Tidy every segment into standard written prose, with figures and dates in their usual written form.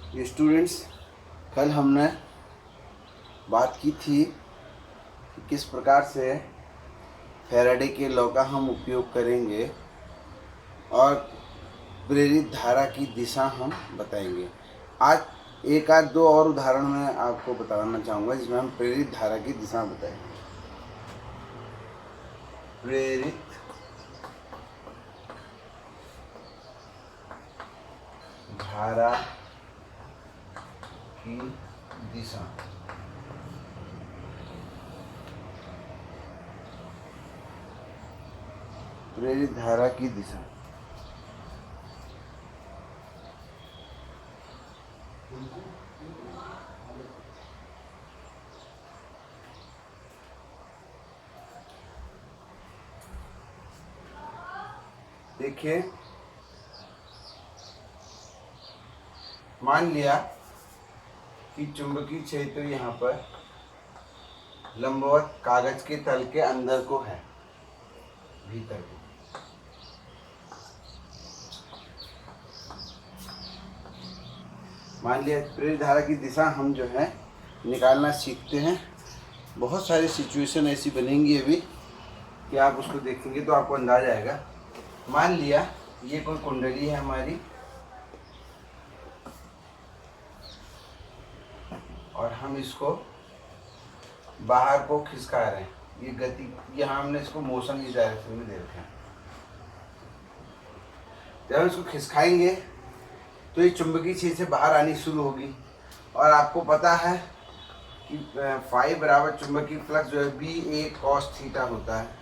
ये स्टूडेंट्स, कल हमने बात की थी कि किस प्रकार से फैराडे के लॉ का हम उपयोग करेंगे और प्रेरित धारा की दिशा हम बताएंगे। आज एक आध दो और उदाहरण मैं आपको बताना चाहूँगा जिसमें हम प्रेरित धारा की दिशा बताएंगे। प्रेरित धारा की दिशा। प्रेरित धारा की दिशा। देखिए, मान लिया कि चुंबकीय क्षेत्र यहाँ पर लंबवत कागज के तल के अंदर को है, भीतर को। मान लिया प्रेरित धारा की दिशा हम जो है निकालना सीखते हैं। बहुत सारी सिचुएशन ऐसी बनेंगी अभी कि आप उसको देखेंगे तो आपको अंदाज आएगा। मान लिया ये कोई कुंडली है हमारी और हम इसको बाहर को खिसका रहे हैं। ये गति, यहाँ हमने इसको मोशन की डायरेक्शन में दे रखा है। जब हम इसको खिसकाएंगे तो ये चुंबकीय क्षेत्र से बाहर आनी शुरू होगी और आपको पता है कि फाई बराबर चुंबकीय फ्लक्स जो है बी ए कॉस थीटा होता है।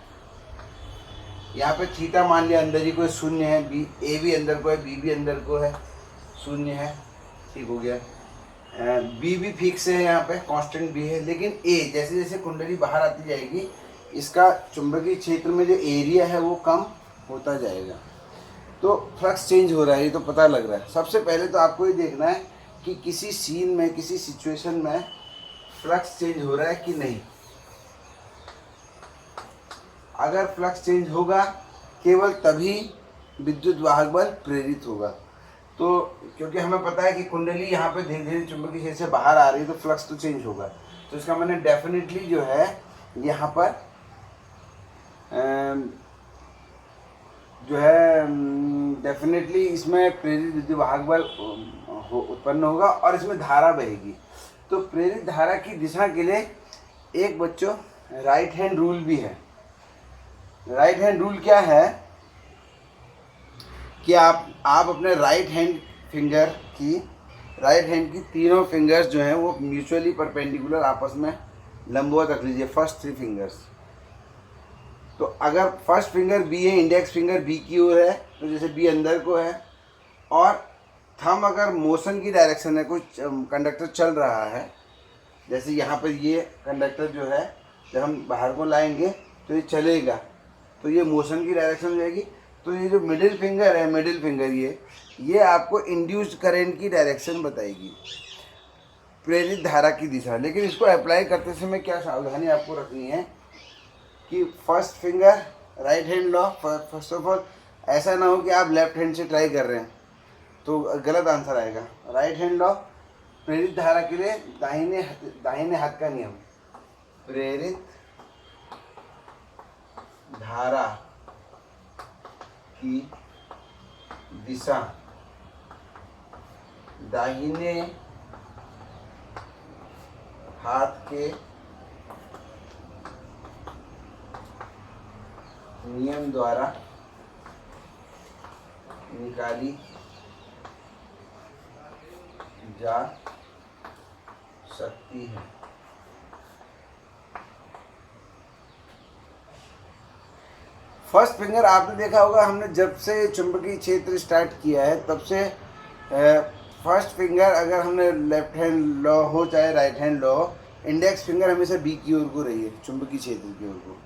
यहाँ पे थीटा मान लिया अंदर ही कोई शून्य है, बी ए भी अंदर को है, बी भी अंदर को है, शून्य है, ठीक हो गया। बी भी फिक्स है, यहाँ पे कांस्टेंट भी है। लेकिन ए जैसे जैसे कुंडली बाहर आती जाएगी इसका चुंबकीय क्षेत्र में जो एरिया है वो कम होता जाएगा, तो फ्लक्स चेंज हो रहा है, ये तो पता लग रहा है। सबसे पहले तो आपको ये देखना है कि किसी सीन में, किसी सिचुएशन में फ्लक्स चेंज हो रहा है कि नहीं। अगर फ्लक्स चेंज होगा केवल तभी विद्युत वाहक बल प्रेरित होगा। तो क्योंकि हमें पता है कि कुंडली यहाँ पे धीरे धीरे चुंबकीय क्षेत्र से बाहर आ रही है तो फ्लक्स तो चेंज होगा। तो इसका मैंने डेफिनेटली जो है यहाँ पर डेफिनेटली इसमें प्रेरित विद्युत वाहक बल उत्पन्न होगा और इसमें धारा बहेगी। तो प्रेरित धारा की दिशा के लिए एक बच्चों राइट हैंड रूल भी है। राइट हैंड रूल क्या है कि आप अपने राइट हैंड की तीनों फिंगर्स जो हैं वो म्यूचुअली परपेंडिकुलर आपस में लंबवत रख लीजिए, फर्स्ट थ्री फिंगर्स। तो अगर फर्स्ट फिंगर बी है, इंडेक्स फिंगर बी की ओर है, तो जैसे बी अंदर को है, और थंब अगर मोशन की डायरेक्शन है, कुछ कंडक्टर चल रहा है, जैसे यहाँ पर ये कंडक्टर जो है जब हम बाहर को लाएंगे तो ये चलेगा, तो ये मोशन की डायरेक्शन हो जाएगी। तो ये जो मिडिल फिंगर है, मिडिल फिंगर ये आपको इंड्यूस्ड करंट की डायरेक्शन बताएगी, प्रेरित धारा की दिशा। लेकिन इसको अप्लाई करते समय क्या सावधानी आपको रखनी है कि first finger right hand law, first of all ऐसा ना हो कि आप लेफ्ट हैंड से ट्राई कर रहे हैं तो गलत आंसर आएगा। राइट हैंड लॉ प्रेरित धारा के लिए दाहिने हाथ का नियम, प्रेरित धारा की दिशा दाहिने हाथ के नियम द्वारा निकाली जा सकती है। फर्स्ट फिंगर आपने देखा होगा, हमने जब से चुंबकीय क्षेत्र स्टार्ट किया है तब से फर्स्ट फिंगर अगर हमने लेफ्ट हैंड लॉ हो चाहे right hand law, index finger हमेशा बी की ओर को रही है, चुंबकीय क्षेत्र की ओर को।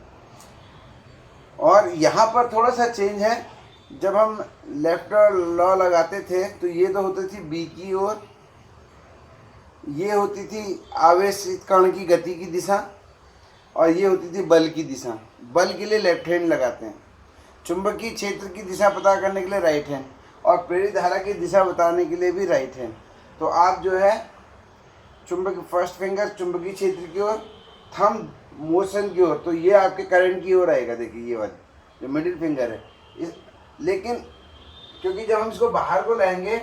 और यहाँ पर थोड़ा सा चेंज है, जब हम लेफ्ट लॉ लगाते थे तो ये तो होती थी बी की ओर, ये होती थी आवेशित कण की गति की दिशा, और ये होती थी बल की दिशा। बल के लिए लेफ्ट हैंड लगाते हैं, चुंबकीय क्षेत्र की दिशा पता करने के लिए राइट हैंड, और प्रेरित धारा की दिशा बताने के लिए भी राइट हैंड। तो आप जो है चुंबक फर्स्ट फिंगर चुंबकीय क्षेत्र की ओर, थंब मोशन की ओर, तो ये आपके करंट की ओर आएगा। देखिए ये वाली जो मिडिल फिंगर है लेकिन क्योंकि जब हम इसको बाहर को लाएंगे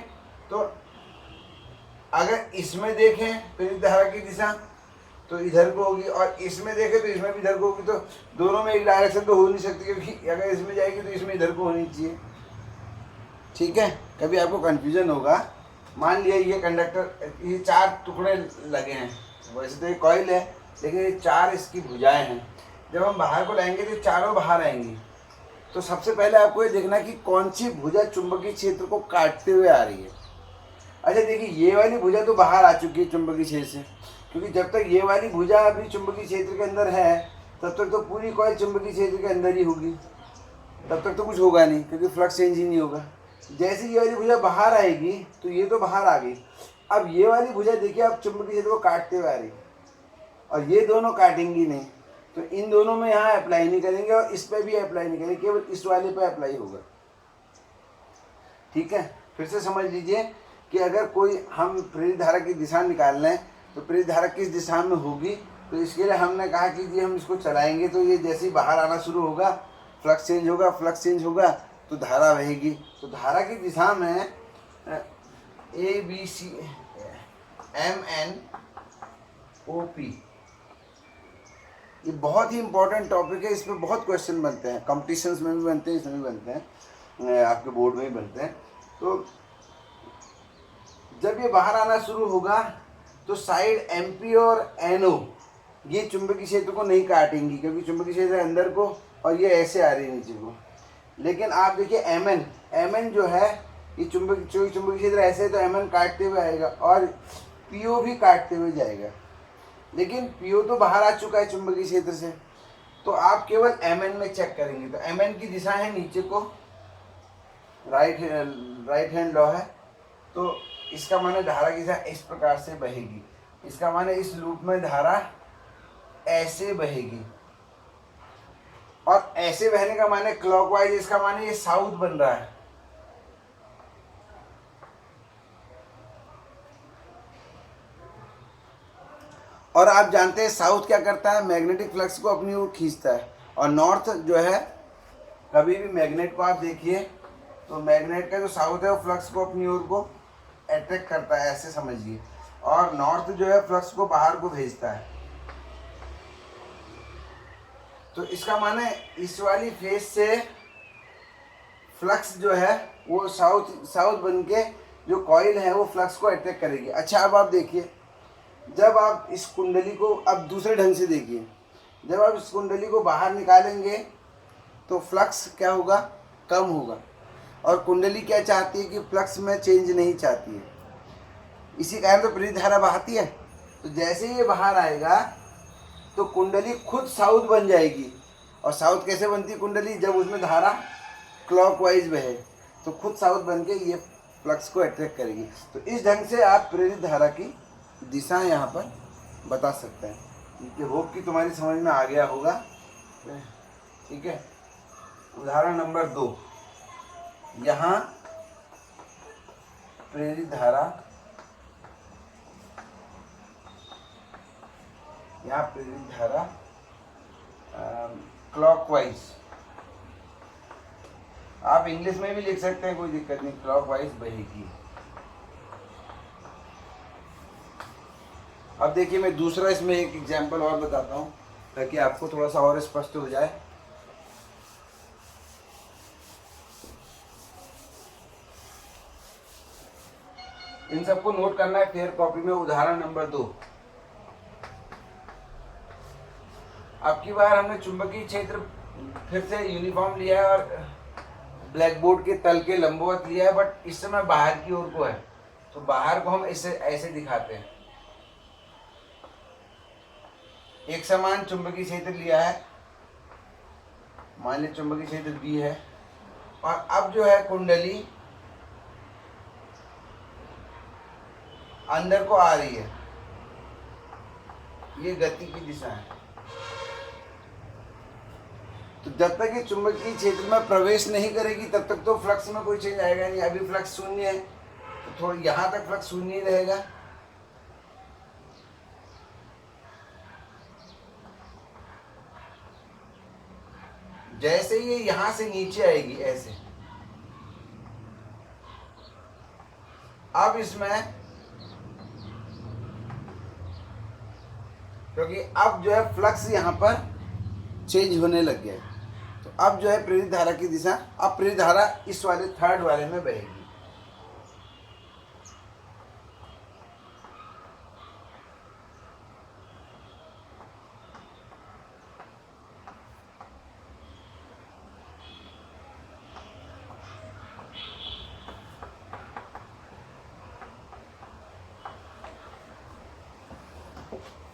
तो अगर इसमें देखें प्रेरित धारा की दिशा तो इधर को होगी, और इसमें देखें तो इसमें भी इधर को होगी। तो दोनों में एक डायरेक्शन तो हो नहीं सकती, क्योंकि अगर इसमें जाएगी तो इसमें इधर को होनी चाहिए। ठीक है, कभी आपको कन्फ्यूजन होगा। मान लिया ये कंडक्टर, ये 4 टुकड़े लगे हैं, वैसे तो ये कॉइल है लेकिन ये 4 इसकी भुजाएं हैं। जब हम बाहर को लाएंगे तो चारों बाहर आएंगी। तो सबसे पहले आपको ये देखना कि कौन सी भुजा चुंबकीय क्षेत्र को काटते हुए आ रही है। अच्छा देखिए, ये वाली भुजा तो बाहर आ चुकी है चुंबकीय क्षेत्र से, क्योंकि जब तक ये वाली भुजा अभी चुंबकीय क्षेत्र के अंदर है तब तक तो पूरी कॉइल चुंबकीय क्षेत्र के अंदर ही होगी, तब तक तो कुछ होगा नहीं, क्योंकि फ्लक्स चेंज ही नहीं होगा। जैसे ये वाली भुजा बाहर आएगी तो ये तो बाहर आ गई। अब ये वाली भुजा देखिए आप चुंबकीय क्षेत्र को काटते हुए आ रही, और ये दोनों काटेंगी नहीं, तो इन दोनों में यहाँ अप्लाई नहीं करेंगे और इस पर भी अप्लाई नहीं करेंगे, केवल इस वाले पे अप्लाई होगा। ठीक है, फिर से समझ लीजिए कि अगर कोई हम प्रेरित धारा की दिशा निकाल लें तो प्रेरित धारा किस दिशा में होगी, तो इसके लिए हमने कहा कि जी हम इसको चलाएंगे तो ये जैसे ही बाहर आना शुरू होगा फ्लक्स चेंज होगा, फ्लक्स चेंज होगा तो धारा बहेगी। तो धारा की दिशा में ABC MNOP, ये बहुत ही इंपॉर्टेंट टॉपिक है। इस पर बहुत क्वेश्चन बनते हैं, कॉम्पिटिशन्स में भी बनते हैं, इसमें भी बनते हैं, आपके बोर्ड में भी बनते हैं। तो जब ये बाहर आना शुरू होगा तो साइड MP और NO ये चुंबकीय क्षेत्र को नहीं काटेंगी, क्योंकि चुंबकीय क्षेत्र अंदर को और ये ऐसे आ रही है नीचे को। लेकिन आप देखिए MN जो है ये चुंबकीय क्षेत्र ऐसे है तो MN काटते हुए आएगा और PO भी काटते हुए जाएगा। लेकिन PO तो बाहर आ चुका है चुंबकीय क्षेत्र से, तो आप केवल MN में चेक करेंगे। तो MN की दिशा है नीचे को, राइट हैंड लॉ है, तो इसका माने धारा की दिशा इस प्रकार से बहेगी। इसका माने इस लूप में धारा ऐसे बहेगी, और ऐसे बहने का माने क्लॉकवाइज, इसका माने ये साउथ बन रहा है। और आप जानते हैं साउथ क्या करता है, मैग्नेटिक फ्लक्स को अपनी ओर खींचता है, और नॉर्थ जो है, कभी भी मैग्नेट को आप देखिए तो मैग्नेट का जो साउथ है वो फ्लक्स को अपनी ओर को अट्रैक्ट करता है, ऐसे समझिए, और नॉर्थ जो है फ्लक्स को बाहर को भेजता है। तो इसका माने इस वाली फेस से फ्लक्स जो है वो साउथ बन के जो कॉइल है वो फ्लक्स को अट्रैक्ट करेगी। अच्छा अब आप देखिए, जब आप इस कुंडली को अब दूसरे ढंग से देखिए, जब आप इस कुंडली को बाहर निकालेंगे तो फ्लक्स क्या होगा, कम होगा, और कुंडली क्या चाहती है कि फ्लक्स में चेंज नहीं चाहती है, इसी कारण तो प्रेरित धारा बहाती है। तो जैसे ही ये बाहर आएगा तो कुंडली खुद साउथ बन जाएगी, और साउथ कैसे बनती है कुंडली, जब उसमें धारा क्लॉकवाइज बहे, तो खुद साउथ बन के ये फ्लक्स को अट्रैक्ट करेगी। तो इस ढंग से आप प्रेरित धारा की दिशा यहाँ पर बता सकते हैं। कि होप कि तुम्हारी समझ में आ गया होगा। ठीक है, उदाहरण नंबर 2, यहाँ प्रेरित धारा, यहाँ प्रेरित धारा क्लॉकवाइज, आप इंग्लिश में भी लिख सकते हैं, कोई दिक्कत नहीं, क्लॉकवाइज बहेगी। अब देखिए मैं दूसरा इसमें एक एग्जांपल और बताता हूँ ताकि आपको थोड़ा सा और स्पष्ट हो जाए। इन सबको नोट करना है फेयर कॉपी में। उदाहरण नंबर 2, अब की बार हमने चुंबकीय क्षेत्र फिर से यूनिफॉर्म लिया है और ब्लैक बोर्ड के तल के लंबवत लिया है, बट इस समय बाहर की ओर को है, तो बाहर को हम इसे ऐसे दिखाते हैं। एक समान चुंबकीय क्षेत्र लिया है, मान लीजिए चुंबकीय क्षेत्र B है, और अब जो है कुंडली अंदर को आ रही है, ये गति की दिशा है। तो जब तक ये चुंबकीय क्षेत्र में प्रवेश नहीं करेगी तब तक तो फ्लक्स में कोई चेंज आएगा नहीं। अभी फ्लक्स शून्य है, तो थोड़ा यहाँ तक फ्लक्स शून्य ही रहेगा। जैसे ये यहाँ से नीचे आएगी ऐसे, अब इसमें क्योंकि अब जो है फ्लक्स यहाँ पर चेंज होने लग गया है, तो अब जो है प्रेरित धारा की दिशा, अब प्रेरित धारा इस वाले थर्ड वाले में बहेगी।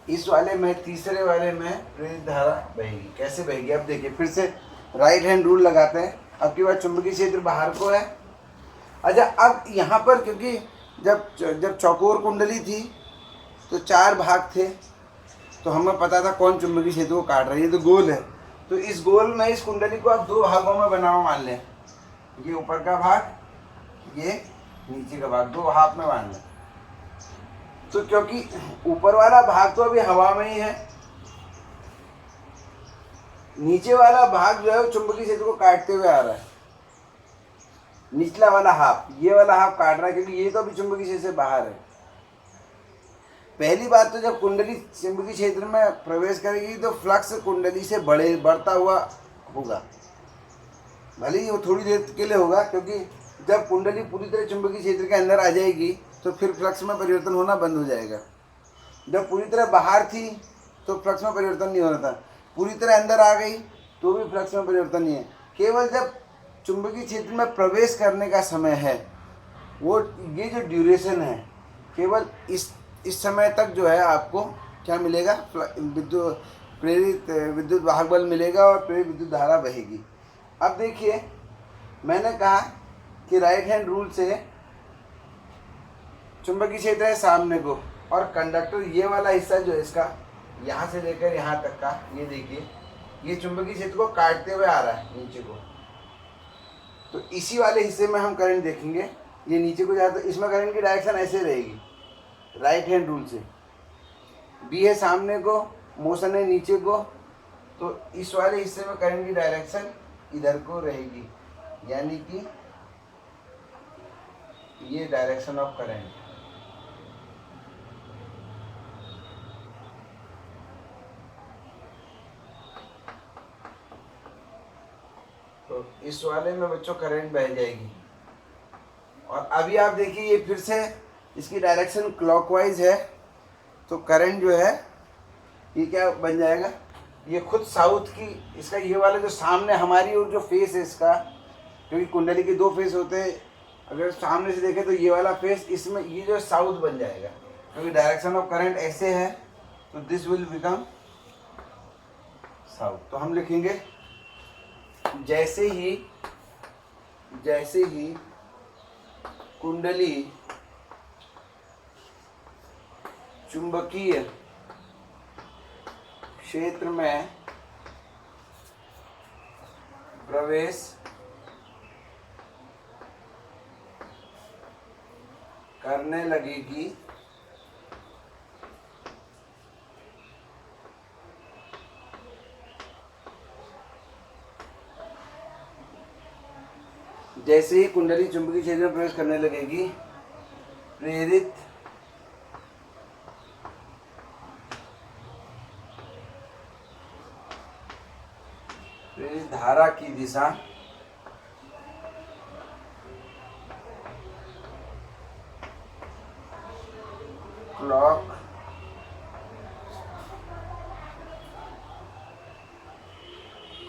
इस वाले में, तीसरे वाले में प्रेरित धारा बहेगी। कैसे बहेगी अब देखिए, फिर से राइट हैंड रूल लगाते हैं। अब की बार चुंबकीय क्षेत्र बाहर को है। अच्छा, अब यहाँ पर क्योंकि जब चौकोर कुंडली थी तो 4 भाग थे, तो हमें पता था कौन चुंबकीय क्षेत्र को काट रहा है। ये तो गोल है, तो इस गोल में इस कुंडली को आप 2 भागों में बनाओ, मान लें ये ऊपर का भाग, ये नीचे का भाग, 2 हाफ में बांध लें। तो क्योंकि ऊपर वाला भाग तो अभी हवा में ही है, नीचे वाला भाग जो है वो चुंबकीय क्षेत्र को काटते हुए आ रहा है। निचला वाला हाफ, ये वाला हाफ काट रहा है क्योंकि ये तो अभी चुंबकीय क्षेत्र से बाहर है। पहली बात तो जब कुंडली चुंबकीय क्षेत्र में प्रवेश करेगी तो फ्लक्स कुंडली से बढ़ता हुआ होगा, भले ही वो थोड़ी देर के लिए होगा, क्योंकि जब कुंडली पूरी तरह चुंबकीय क्षेत्र के अंदर आ जाएगी तो फिर फ्लक्स में परिवर्तन होना बंद हो जाएगा। जब पूरी तरह बाहर थी तो फ्लक्स में परिवर्तन नहीं हो रहा था, पूरी तरह अंदर आ गई तो भी फ्लक्स में परिवर्तन नहीं है। केवल जब चुंबकीय क्षेत्र में प्रवेश करने का समय है, वो ये जो ड्यूरेशन है, केवल इस समय तक जो है आपको क्या मिलेगा, प्रेरित विद्युत वाहक बल मिलेगा और प्रेरित विद्युत धारा बहेगी। अब देखिए, मैंने कहा कि राइट हैंड रूल से चुंबकीय क्षेत्र है सामने को, और कंडक्टर ये वाला हिस्सा जो है इसका, यहाँ से लेकर यहाँ तक का, ये देखिए ये चुंबकीय क्षेत्र को काटते हुए आ रहा है नीचे को। तो इसी वाले हिस्से में हम करंट देखेंगे, ये नीचे को जाता है, इसमें करंट की डायरेक्शन ऐसे रहेगी राइट हैंड रूल से। बी है सामने को, मोशन है नीचे को, तो इस वाले हिस्से में करंट की डायरेक्शन इधर को रहेगी, यानी कि ये डायरेक्शन ऑफ करंट। तो इस वाले में बच्चों करंट बह जाएगी। और अभी आप देखिए, ये फिर से इसकी डायरेक्शन क्लॉकवाइज है, तो करंट जो है ये क्या बन जाएगा, ये खुद साउथ की, इसका ये वाला जो सामने हमारी और जो फेस है इसका, क्योंकि कुंडली के 2 फेस होते हैं, अगर सामने से देखें तो ये वाला फेस, इसमें ये जो साउथ बन जाएगा, क्योंकि डायरेक्शन ऑफ करंट ऐसे है, तो दिस विल बिकम साउथ। तो हम लिखेंगे जैसे ही कुंडली चुंबकीय क्षेत्र में प्रवेश करने लगेगी, जैसे ही कुंडली चुंबकीय क्षेत्र में प्रवेश करने लगेगी, प्रेरित धारा की दिशा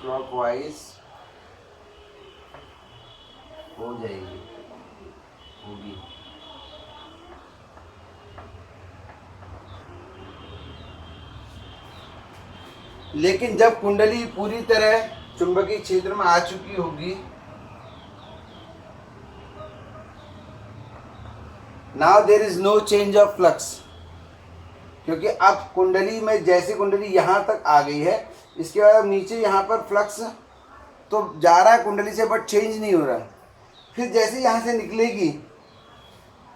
क्लॉकवाइज हो होगी। लेकिन जब कुंडली पूरी तरह चुंबकीय क्षेत्र में आ चुकी होगी, now there is no change of flux, क्योंकि अब कुंडली में जैसे कुंडली यहाँ तक आ गई है, इसके बाद नीचे यहाँ पर फ्लक्स तो जा रहा है कुंडली से, बट चेंज नहीं हो रहा है। फिर जैसे यहाँ से निकलेगी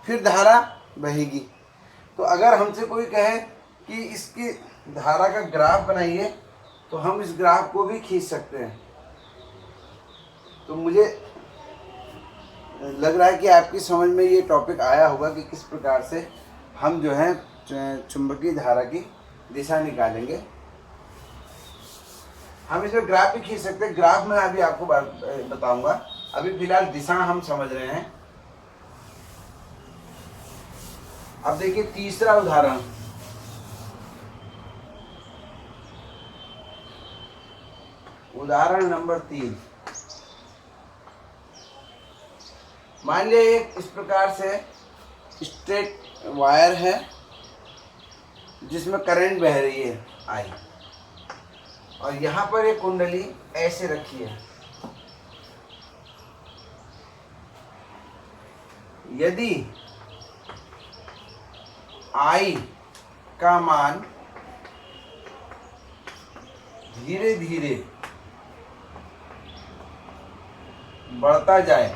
फिर धारा बहेगी। तो अगर हमसे कोई कहे कि इसकी धारा का ग्राफ बनाइए, तो हम इस ग्राफ को भी खींच सकते हैं। तो मुझे लग रहा है कि आपकी समझ में ये टॉपिक आया होगा कि किस प्रकार से हम जो है चुंबकीय धारा की दिशा निकालेंगे। हम इसमें ग्राफ भी खींच सकते हैं। ग्राफ में अभी आपको बताऊंगा, अभी फिलहाल दिशा हम समझ रहे हैं। अब देखिए तीसरा उदाहरण, उदाहरण नंबर 3। मान लिया एक इस प्रकार से स्ट्रेट वायर है जिसमें करंट बह रही है आई, और यहाँ पर एक कुंडली ऐसे रखी है। यदि आई का मान धीरे धीरे बढ़ता जाए,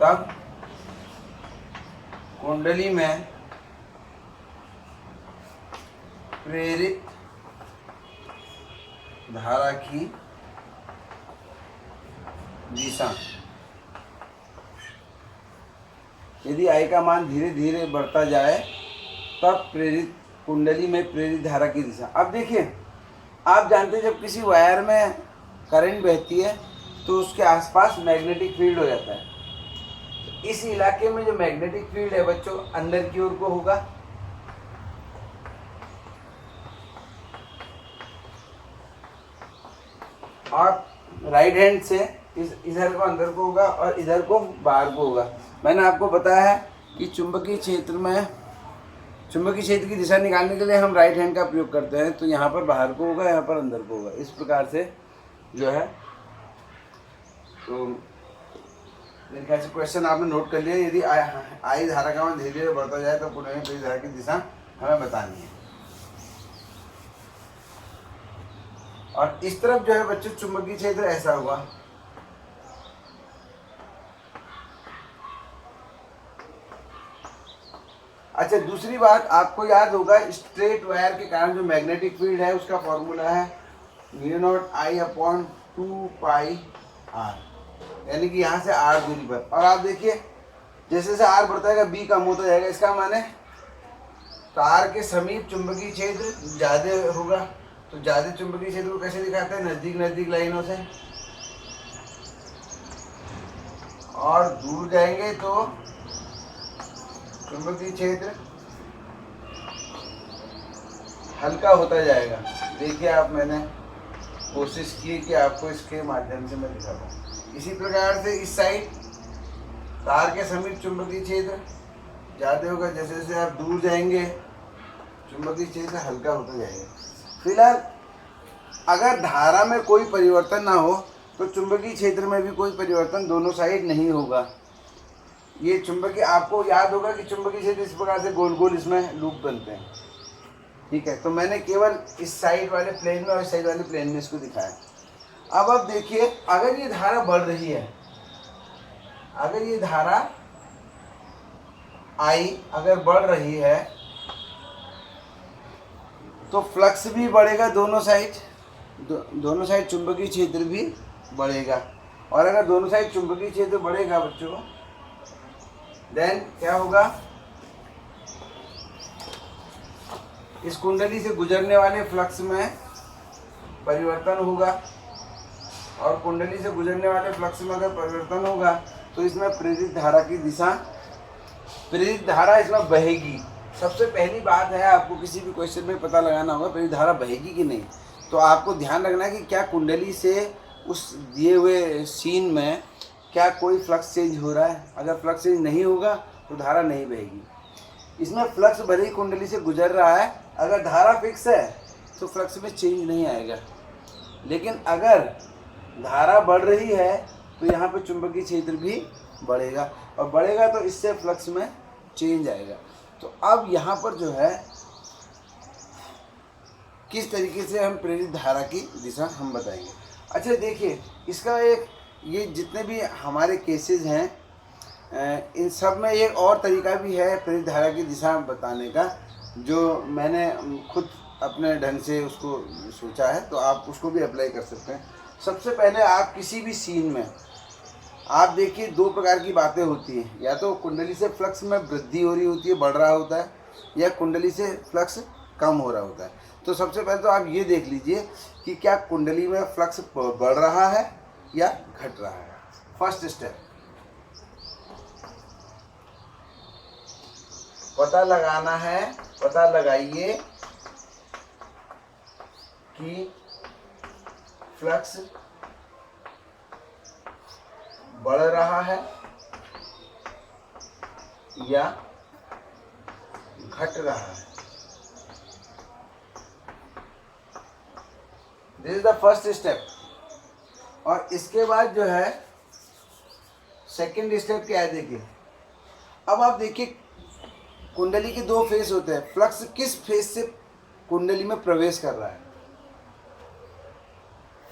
तब कुंडली में प्रेरित धारा की दिशा, यदि आई का मान धीरे धीरे बढ़ता जाए तब कुंडली में प्रेरित धारा की दिशा। अब देखिए, आप जानते हैं जब किसी वायर में करंट बहती है तो उसके आसपास मैग्नेटिक फील्ड हो जाता है। तो इस इलाके में जो मैग्नेटिक फील्ड है बच्चों अंदर की ओर को होगा, और राइट हैंड से इधर को अंदर को होगा और इधर को बाहर को होगा। मैंने आपको बताया है कि चुंबकीय क्षेत्र की दिशा निकालने के लिए हम राइट हैंड का प्रयोग करते हैं। तो यहाँ पर बाहर को होगा, यहाँ पर अंदर को होगा, इस प्रकार से जो है। तो मेरे ख्याल से क्वेश्चन आपने नोट कर लिया। यदि आई धारा का मान धीरे धीरे बढ़ता जाए तो कुंडली में प्रेरित धारा की दिशा हमें बतानी है। और इस तरफ जो है बच्चों चुंबकीय क्षेत्र ऐसा होगा। अच्छा, दूसरी बात आपको याद होगा, स्ट्रेट वायर के कारण जो मैग्नेटिक फील्ड है उसका फॉर्मूला है μ0I/2πr, यानी कि यहाँ से r दूरी पर। और आप देखिए जैसे जैसे r बढ़ता जाएगा b कम होता जाएगा। इसका माने तार के समीप चुंबकीय क्षेत्र ज़्यादा होगा। तो ज़्यादा चुंबकीय क्षेत्र को कैसे दिखाते हैं? नज़दीक नज़दीक लाइनों से। और दूर जाएंगे तो चुंबकीय क्षेत्र हल्का होता जाएगा। देखिए आप, मैंने कोशिश की कि आपको इसके माध्यम से मैं दिखा पाऊँ। इसी प्रकार से इस साइड तार के समीप चुंबकीय क्षेत्र ज़्यादा होगा, जैसे जैसे आप दूर जाएंगे चुंबकीय क्षेत्र हल्का होता जाएगा। फिलहाल अगर धारा में कोई परिवर्तन ना हो तो चुंबकीय क्षेत्र में भी कोई परिवर्तन दोनों साइड नहीं होगा। ये चुंबकीय, आपको याद होगा कि चुंबकीय क्षेत्र इस प्रकार से गोल गोल इसमें लूप बनते हैं। ठीक है, तो मैंने केवल इस साइड वाले प्लेन में और इस साइड वाले प्लेन में इसको दिखाया। अब देखिए, अगर ये धारा बढ़ रही है, अगर ये धारा आई अगर बढ़ रही है तो फ्लक्स भी बढ़ेगा दोनों साइड, दोनों साइड चुंबकीय क्षेत्र भी बढ़ेगा। और अगर दोनों साइड चुंबकीय क्षेत्र बढ़ेगा बच्चों, देन क्या होगा? इस कुंडली से गुजरने वाले फ्लक्स में परिवर्तन होगा, और कुंडली से गुजरने वाले फ्लक्स में अगर परिवर्तन होगा तो इसमें प्रेरित धारा की दिशा, प्रेरित धारा इसमें बहेगी। सबसे पहली बात है, आपको किसी भी क्वेश्चन में पता लगाना होगा प्रेरित धारा बहेगी कि नहीं। तो आपको ध्यान रखना है कि क्या कुंडली से उस दिए हुए सीन में क्या कोई फ्लक्स चेंज हो रहा है। अगर फ्लक्स चेंज नहीं होगा तो धारा नहीं बहेगी। इसमें फ्लक्स भले ही कुंडली से गुजर रहा है, अगर धारा फिक्स है तो फ्लक्स में चेंज नहीं आएगा। लेकिन अगर धारा बढ़ रही है तो यहाँ पर चुंबकीय क्षेत्र भी बढ़ेगा, और बढ़ेगा तो इससे फ्लक्स में चेंज आएगा। तो अब यहाँ पर जो है किस तरीके से हम प्रेरित धारा की दिशा हम बताएंगे। अच्छा देखिए, इसका एक ये जितने भी हमारे केसेस हैं इन सब में एक और तरीका भी है प्रेरित धारा की दिशा बताने का, जो मैंने खुद अपने ढंग से उसको सोचा है, तो आप उसको भी अप्लाई कर सकते हैं। सबसे पहले आप किसी भी सीन में आप देखिए दो प्रकार की बातें होती हैं, या तो कुंडली से फ्लक्स में वृद्धि हो रही होती है, बढ़ रहा होता है, या कुंडली से फ्लक्स कम हो रहा होता है। तो सबसे पहले तो आप ये देख लीजिए कि क्या कुंडली में फ्लक्स बढ़ रहा है या घट रहा है। फर्स्ट स्टेप, पता लगाना है, पता लगाइए कि फ्लक्स बढ़ रहा है या घट रहा है। This is the first step. और इसके बाद जो है सेकंड स्टेप क्या है, देखिए। अब आप देखिए कुंडली के दो फेस होते हैं, फ्लक्स किस फेस से कुंडली में प्रवेश कर रहा है।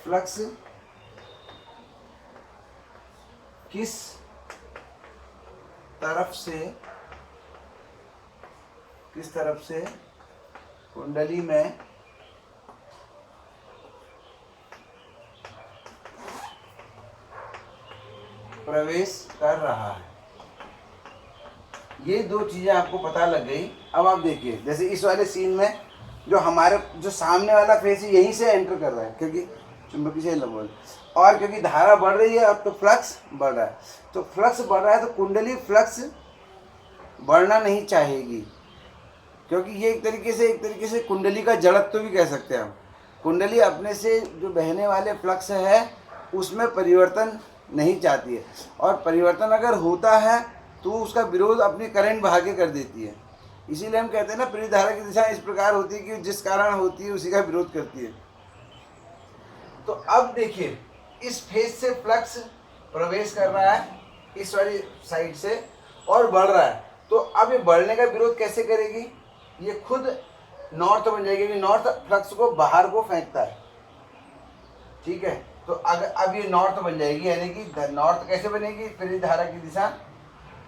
फ्लक्स किस तरफ से कुंडली में प्रवेश कर रहा है। ये दो चीजें आपको पता लग गई। अब आप देखिए जैसे इस वाले सीन में जो हमारे जो सामने वाला फेस है यहीं से एंटर कर रहा है, क्योंकि चुंबकीय से लंबवत, और क्योंकि धारा बढ़ रही है अब तो फ्लक्स बढ़ रहा है। तो फ्लक्स बढ़ रहा है तो कुंडली फ्लक्स बढ़ना नहीं चाहेगी, क्योंकि ये एक तरीके से कुंडली का जड़त्व भी कह सकते हैं हम। कुंडली अपने से जो बहने वाले फ्लक्स है उसमें परिवर्तन नहीं चाहती है, और परिवर्तन अगर होता है तो उसका विरोध अपनी करंट बहा के कर देती है। इसीलिए हम कहते हैं ना प्रेरित धारा की दिशा इस प्रकार होती है कि जिस कारण होती है उसी का विरोध करती है। तो अब देखिए इस फेज से फ्लक्स प्रवेश कर रहा है इस वाली साइड से और बढ़ रहा है, तो अब ये बढ़ने का विरोध कैसे करेगी, ये खुद नॉर्थ बन जाएगी, क्योंकि नॉर्थ फ्लक्स को बाहर को फेंकता है। ठीक है, तो अगर अब ये नॉर्थ बन जाएगी, यानी कि नॉर्थ कैसे बनेगी, प्रेरित धारा की दिशा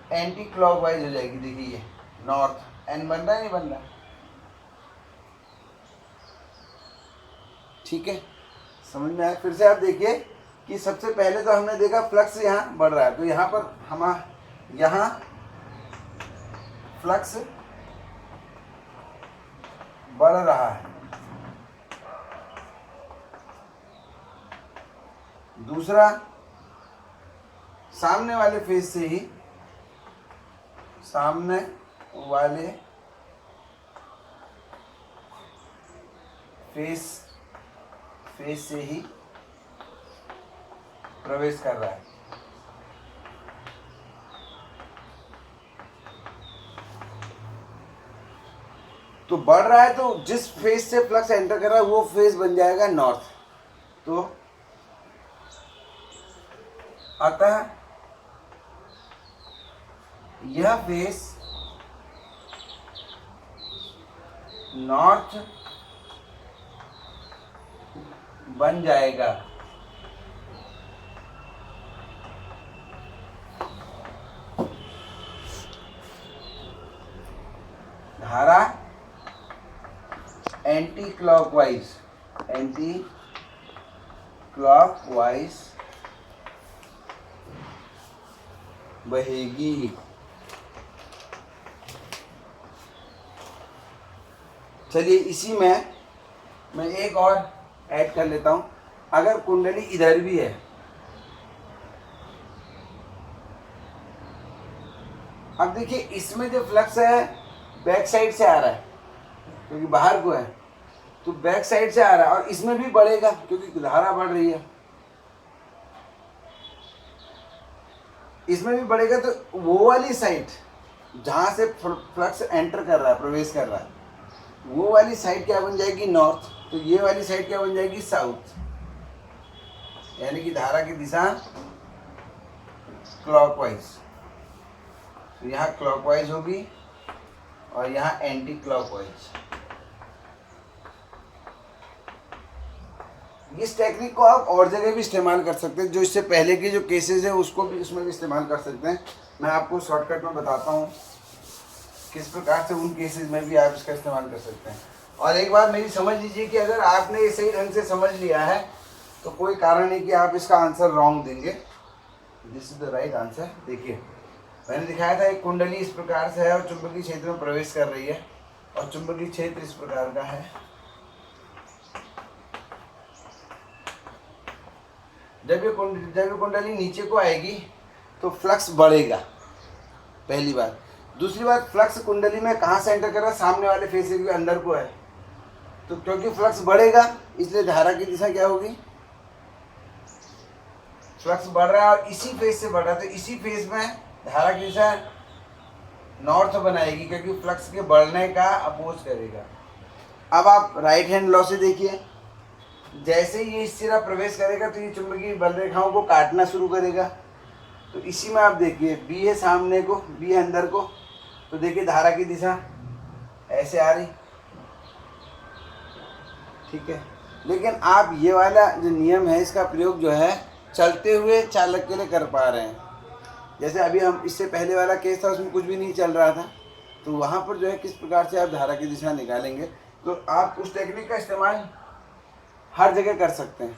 एंटी क्लॉकवाइज हो जाएगी। देखिए ये नॉर्थ एन बन रहा है, नहीं बन रहा। ठीक है, समझ में आया। फिर से आप देखिए कि सबसे पहले तो हमने देखा फ्लक्स यहाँ बढ़ रहा है, तो यहाँ पर हम यहाँ फ्लक्स बढ़ रहा है। दूसरा, सामने वाले फेज से ही फेज से ही प्रवेश कर रहा है। तो बढ़ रहा है तो जिस फेज से फ्लक्स एंटर कर रहा है वो फेज बन जाएगा नॉर्थ। तो अतः यह फेज नॉर्थ बन जाएगा। धारा एंटी क्लॉकवाइज बहेगी। चलिए इसी में मैं एक और ऐड कर लेता हूं। अगर कुंडली इधर भी है, अब देखिए इसमें जो फ्लक्स है बैक साइड से आ रहा है, क्योंकि बाहर को है तो बैक साइड से आ रहा है, और इसमें भी बढ़ेगा क्योंकि धारा बढ़ रही है, इसमें भी बढ़ेगा। तो वो वाली साइड जहां से फ्लक्स एंटर कर रहा है, प्रवेश कर रहा है, वो वाली साइड क्या बन जाएगी, नॉर्थ। तो ये वाली साइड क्या बन जाएगी, साउथ। यानी कि धारा की दिशा क्लॉकवाइज। तो यहाँ क्लॉकवाइज होगी और यहाँ एंटी क्लॉकवाइज। इस टेक्निक को आप और जगह भी इस्तेमाल कर सकते हैं, जो इससे पहले के जो केसेस हैं उसको भी इसमें भी इस्तेमाल कर सकते हैं। मैं आपको शॉर्टकट में बताता हूँ किस प्रकार से उन केसेस में भी आप इसका इस्तेमाल कर सकते हैं। और एक बात मेरी समझ लीजिए कि अगर आपने ये सही ढंग से समझ लिया है तो कोई कारण नहीं कि आप इसका आंसर रॉन्ग देंगे। This is the right answer. देखिए मैंने दिखाया था एक कुंडली इस प्रकार से है और चुंबकीय क्षेत्र में प्रवेश कर रही है और चुंबकीय क्षेत्र इस प्रकार का है। जब ये कुंडली नीचे को आएगी तो फ्लक्स बढ़ेगा, पहली बात। दूसरी बात, फ्लक्स कुंडली में कहाँ से एंटर कर रहा है? सामने वाले फेस के अंदर को है। तो क्योंकि फ्लक्स बढ़ेगा इसलिए धारा की दिशा क्या होगी? फ्लक्स बढ़ रहा है और इसी फेज से बढ़ रहा है, तो इसी फेज में धारा की दिशा नॉर्थ बनाएगी क्योंकि फ्लक्स के बढ़ने का अपोज करेगा। अब आप राइट हैंड लॉ से देखिए, जैसे ही ये इस सिरा प्रवेश करेगा तो ये चुंबकीय बल रेखाओं को काटना शुरू करेगा। तो इसी में आप देखिए बी है सामने को, बी है अंदर को, तो देखिए धारा की दिशा ऐसे आ रही, ठीक है। लेकिन आप ये वाला जो नियम है इसका प्रयोग जो है चलते हुए चालक के लिए कर पा रहे हैं। जैसे अभी हम इससे पहले वाला केस था उसमें कुछ भी नहीं चल रहा था, तो वहाँ पर जो है किस प्रकार से आप धारा की दिशा निकालेंगे, तो आप उस टेक्निक का इस्तेमाल हर जगह कर सकते हैं।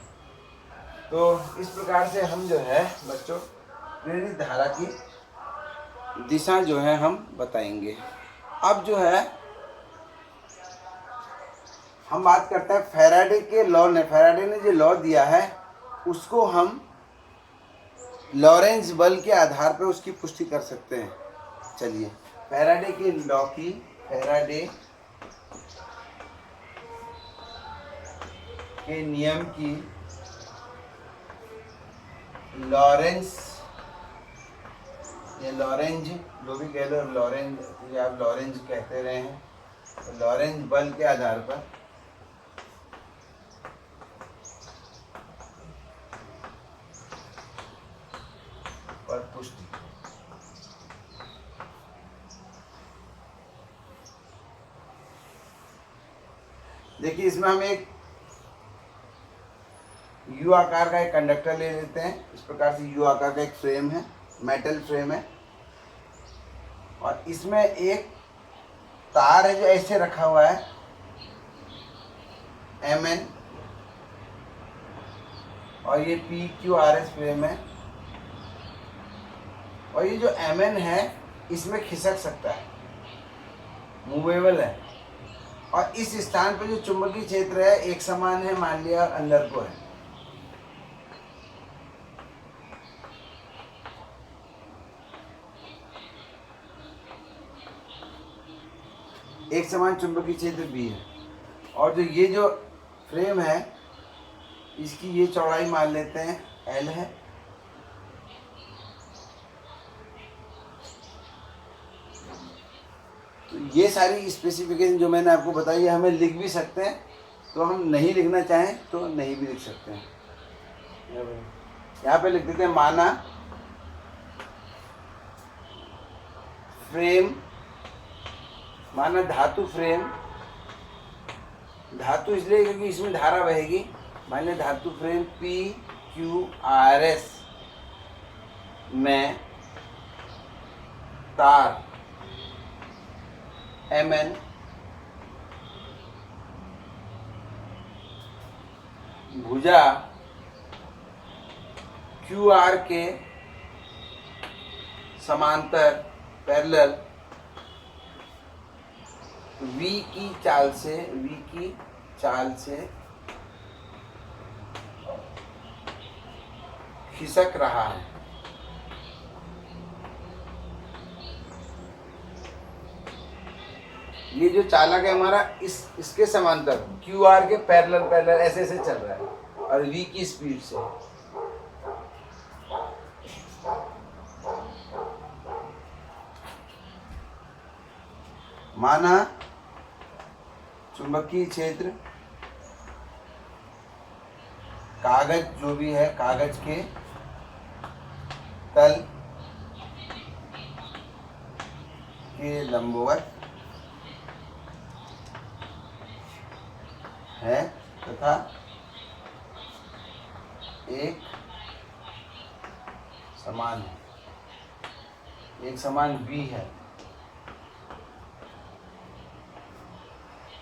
तो इस प्रकार से हम जो है बच्चों प्रेरित धारा की दिशा जो है हम बताएंगे। अब जो है हम बात करते हैं फैराडे के लॉ ने, फैराडे ने जो लॉ दिया है उसको हम लॉरेंज बल के आधार पर उसकी पुष्टि कर सकते हैं। चलिए फैराडे के लॉ की, फैराडे के नियम की लॉरेंज या लॉरेंज जो भी कह लो, लॉरेंज या आप लॉरेंज कहते रहे हैं, तो लॉरेंज बल के आधार पर पुष्टि। देखिए इसमें हम एक यू आकार का एक कंडक्टर ले लेते हैं। इस प्रकार से यू आकार का एक फ्रेम है, मेटल फ्रेम है, और इसमें एक तार है जो ऐसे रखा हुआ है Mn, और ये PQRS फ्रेम है, और ये जो Mn है इसमें खिसक सकता है, मूवेबल है, और इस स्थान पर जो चुंबकीय क्षेत्र है एक समान है, मान लिया अंदर को है। एक समान चुंबकीय क्षेत्र भी है, और जो ये जो फ्रेम है इसकी ये चौड़ाई मान लेते हैं L है, तो ये सारी स्पेसिफिकेशन जो मैंने आपको बताई है हमें लिख भी सकते हैं, तो हम नहीं लिखना चाहें तो नहीं भी लिख सकते हैं। यहाँ पे लिख देते हैं माना फ्रेम, माना धातु फ्रेम, धातु इसलिए क्योंकि इसमें धारा बहेगी, मान लिया धातु फ्रेम PQRS में तार Mn भुजा QR के समांतर पैरेलल V की चाल से खिसक रहा है। ये जो चालक है हमारा इसके समांतर QR के पैरेलल ऐसे ऐसे चल रहा है और V की स्पीड से। माना चुंबकीय क्षेत्र कागज जो भी है, कागज के तल के लंबवत है तथा एक समान है, एक समान बी है।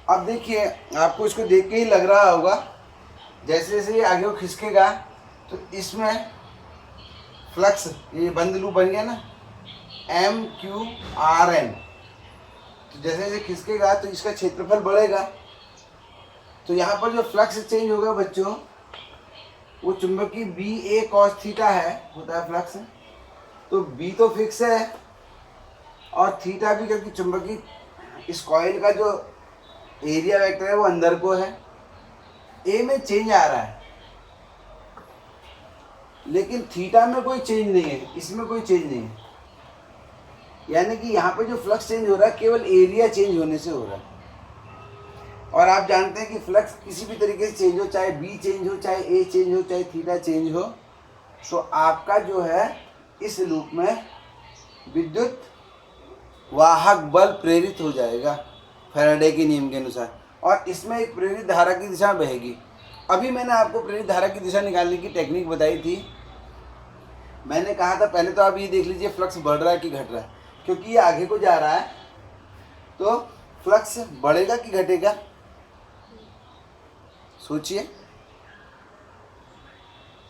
अब देखिए, आपको इसको देख के ही लग रहा होगा जैसे जैसे ये आगे को खिसकेगा तो इसमें फ्लक्स, ये बंद लूप बन गया ना, MQRN। तो जैसे जैसे खिसकेगा तो इसका क्षेत्रफल बढ़ेगा। तो यहाँ पर जो फ्लक्स चेंज होगा बच्चों, वो चुंबकीय BA cos थीटा है, होता है फ्लक्स। तो B तो फिक्स है और थीटा भी, क्योंकि चुंबकीय इस कॉइल का जो एरिया वेक्टर है वो अंदर को है। A में चेंज आ रहा है लेकिन थीटा में कोई चेंज नहीं है, इसमें कोई चेंज नहीं है। यानी कि यहाँ पे जो फ्लक्स चेंज हो रहा है केवल एरिया चेंज होने से हो रहा है। और आप जानते हैं कि फ्लक्स किसी भी तरीके से चेंज हो, चाहे B चेंज हो, चाहे A चेंज हो, चाहे थीटा चेंज हो, तो आपका जो है इस लूप में विद्युत वाहक बल प्रेरित हो जाएगा फैराडे के नियम के अनुसार, और इसमें एक प्रेरित धारा की दिशा बहेगी। अभी मैंने आपको प्रेरित धारा की दिशा निकालने की टेक्निक बताई थी। मैंने कहा था पहले तो आप ये देख लीजिए फ्लक्स बढ़ रहा है कि घट रहा है, क्योंकि ये आगे को जा रहा है तो फ्लक्स बढ़ेगा कि घटेगा, सोचिए।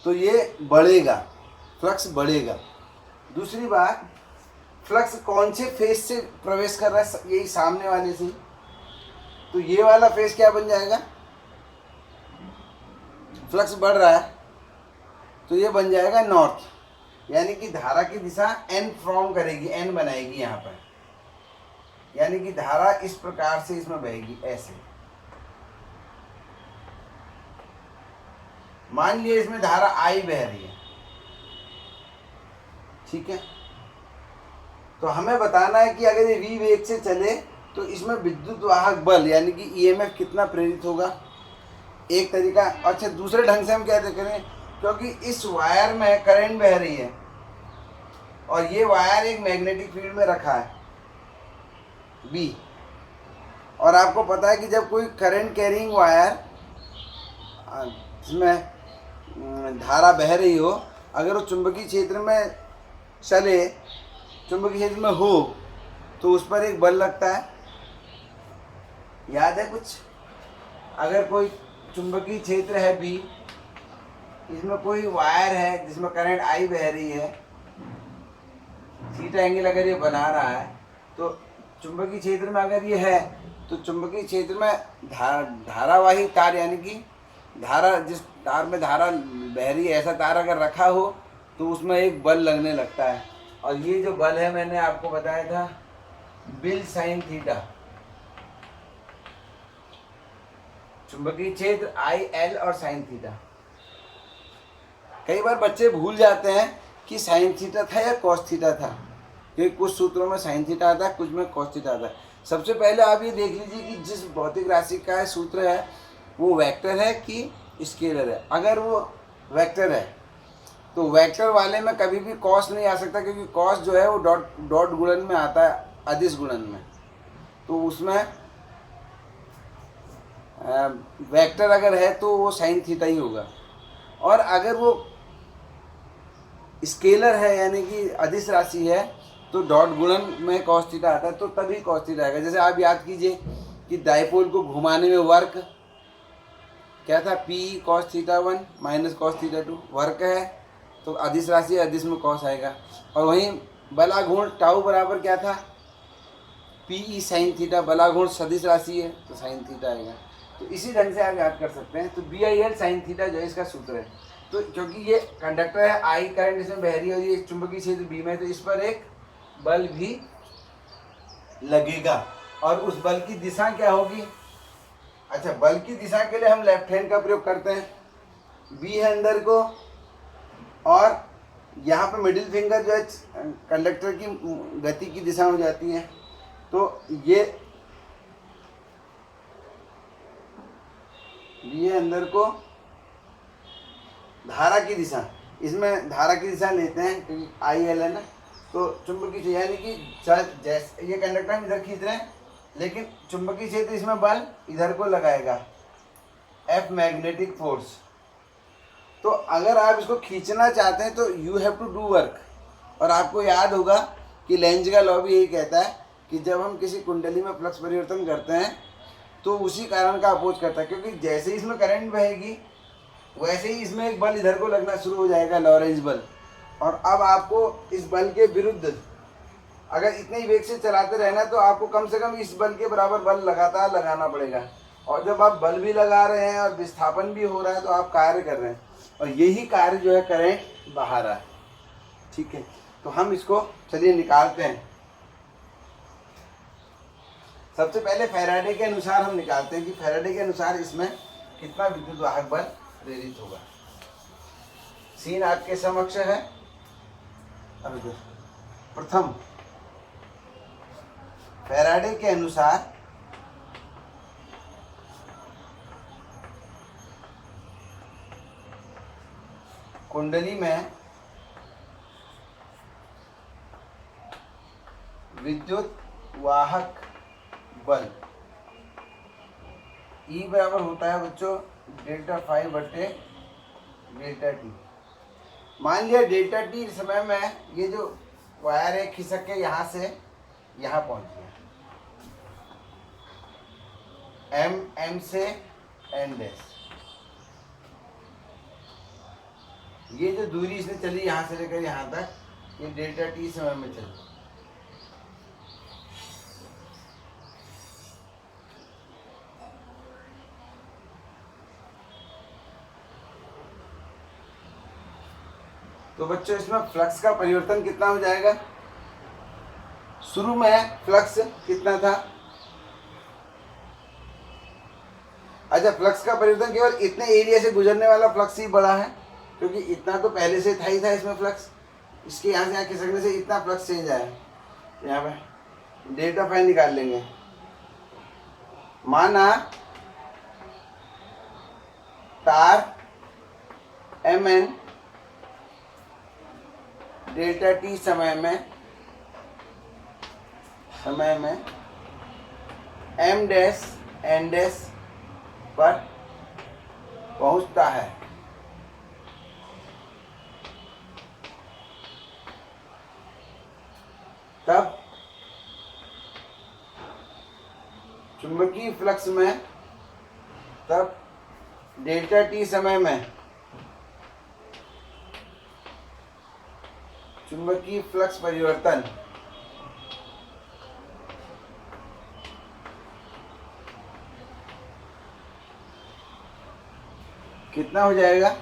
तो ये बढ़ेगा, फ्लक्स बढ़ेगा। दूसरी बात, फ्लक्स कौन से फेज से प्रवेश कर रहा है, यही सामने वाले से। तो ये वाला फेज क्या बन जाएगा, फ्लक्स बढ़ रहा है तो ये बन जाएगा नॉर्थ, यानी कि धारा की दिशा N फॉर्म करेगी, N बनाएगी यहाँ पर। यानी कि धारा इस प्रकार से इसमें बहेगी, ऐसे। मान लिया इसमें धारा I बह रही है, ठीक है। तो हमें बताना है कि अगर ये V वेग से चले तो इसमें विद्युत वाहक बल यानी कि EMF कितना प्रेरित होगा, एक तरीका। अच्छा, दूसरे ढंग से हम क्या करें, क्योंकि इस वायर में करंट बह रही है और ये वायर एक मैग्नेटिक फील्ड में रखा है B, और आपको पता है कि जब कोई करंट कैरिंग वायर जिसमें धारा बह रही हो, अगर वो चुंबकीय क्षेत्र में चले, चुंबकीय क्षेत्र में हो, तो उस पर एक बल लगता है। याद है कुछ? अगर कोई चुंबकीय क्षेत्र है B, इसमें कोई वायर है जिसमें करंट I बह रही है, थीटा एंगल अगर ये बना रहा है, तो चुंबकीय क्षेत्र में अगर ये है तो चुंबकीय क्षेत्र में धारावाही तार, यानी कि धारा, जिस तार में धारा बह रही है, ऐसा तार अगर रखा हो तो उसमें एक बल लगने लगता है। और ये जो बल है मैंने आपको बताया था बिल साइन थीटा। चुंबकीय क्षेत्र IL और साइन थीटा। कई बार बच्चे भूल जाते हैं कि साइन थीटा था या कॉस थीटा था, क्योंकि कुछ सूत्रों में साइन थीटा आता है, कुछ में कॉस थीटा आता है। सबसे पहले आप ये देख लीजिए कि जिस भौतिक राशि का सूत्र है वो वेक्टर है कि स्केलर है। अगर वो वेक्टर है तो वेक्टर वाले में कभी भी कॉस नहीं आ सकता, क्योंकि कॉस जो है वो डॉट गुणन में आता है, अदिश गुणन में। तो उसमें वेक्टर अगर है तो वो साइन थीटा ही होगा। और अगर वो स्केलर है यानी कि अदिश राशि है तो डॉट गुणन में कॉस थीटा आता है, तो तभी कॉस थीटा आएगा। जैसे आप याद कीजिए कि डायपोल को घुमाने में वर्क क्या था, P cos theta 1 minus cos theta 2 work है, तो अदिश राशि है, अदिश में कॉस आएगा। और वहीं बलाघूर्ण टाउ बराबर क्या था, PE साइन थीटा, बलाघूर्ण सदिश राशि है तो साइन थीटा आएगा। तो इसी ढंग से आप याद कर सकते हैं। तो BIL साइन थीटा जो है इसका सूत्र है। तो क्योंकि ये कंडक्टर है, I करंट इसमें बह रही है और ये चुंबकीय क्षेत्र B में, तो इस पर एक बल भी लगेगा। और उस बल की दिशा क्या होगी, अच्छा, बल की दिशा के लिए हम लेफ्ट हैंड का प्रयोग करते हैं। B है अंदर को, और यहाँ पे मिडिल फिंगर जो है कंडक्टर की गति की दिशा हो जाती है। तो ये अंदर को धारा की दिशा, इसमें धारा की दिशा लेते हैं क्योंकि IL है ना, तो चुंबकीय यानी कि जैसे ये कंडक्टर हम इधर खींच रहे हैं, लेकिन चुंबकीय क्षेत्र इसमें बल इधर को लगाएगा, F मैग्नेटिक फोर्स। तो अगर आप इसको खींचना चाहते हैं तो you have to do work. और आपको याद होगा कि लेंज का लॉ भी यही कहता है कि जब हम किसी कुंडली में फ्लक्स परिवर्तन करते हैं तो उसी कारण का अपोज करता है, क्योंकि जैसे ही इसमें करंट बहेगी वैसे ही इसमें एक बल इधर को लगना शुरू हो जाएगा, लॉरेंज बल। और अब आपको इस बल के विरुद्ध अगर इतने ही वेग से चलाते रहना तो आपको कम से कम इस बल के बराबर बल लगातार लगाना पड़ेगा। और जब आप बल भी लगा रहे हैं और विस्थापन भी हो रहा है तो आप कार्य कर रहे हैं, और यही कार्य जो है करंट बहा रहा है। ठीक है, तो हम इसको चलिए निकालते हैं। सबसे पहले फैराडे के अनुसार हम निकालते हैं कि फैराडे के अनुसार इसमें कितना विद्युत वाहक बल प्रेरित होगा। सीन आपके समक्ष है। अब प्रथम फैराडे के अनुसार कुंडली में विद्युत वाहक बल E बराबर होता है बच्चों डेल्टा फाइव बटे डेल्टा टी। मान लिया डेल्टा टी समय में ये जो वायर है खिसक के यहाँ से यहाँ पहुँच गया, एम से एन डैश। ये जो दूरी इसने चली यहाँ से लेकर यहाँ तक, ये डेल्टा टी समय में चली। तो बच्चों इसमें फ्लक्स का परिवर्तन कितना हो जाएगा? शुरू में फ्लक्स कितना था? अच्छा, फ्लक्स का परिवर्तन केवल इतने एरिया से गुजरने वाला फ्लक्स ही बड़ा है, क्योंकि इतना तो पहले से था ही था इसमें फ्लक्स। इसके यहाँ से यहाँ खिसकने से इतना फ्लक्स चेंज आया। यहाँ पे डेल्टा फाइव निकाल लेंगे। माना तार एम एन डेल्टा टी समय में एम डैश एन डैश पर पहुंचता है। तब चुंबकीय फ्लक्स में, तब डेल्टा टी समय में चुंबकीय फ्लक्स परिवर्तन कितना हो जाएगा?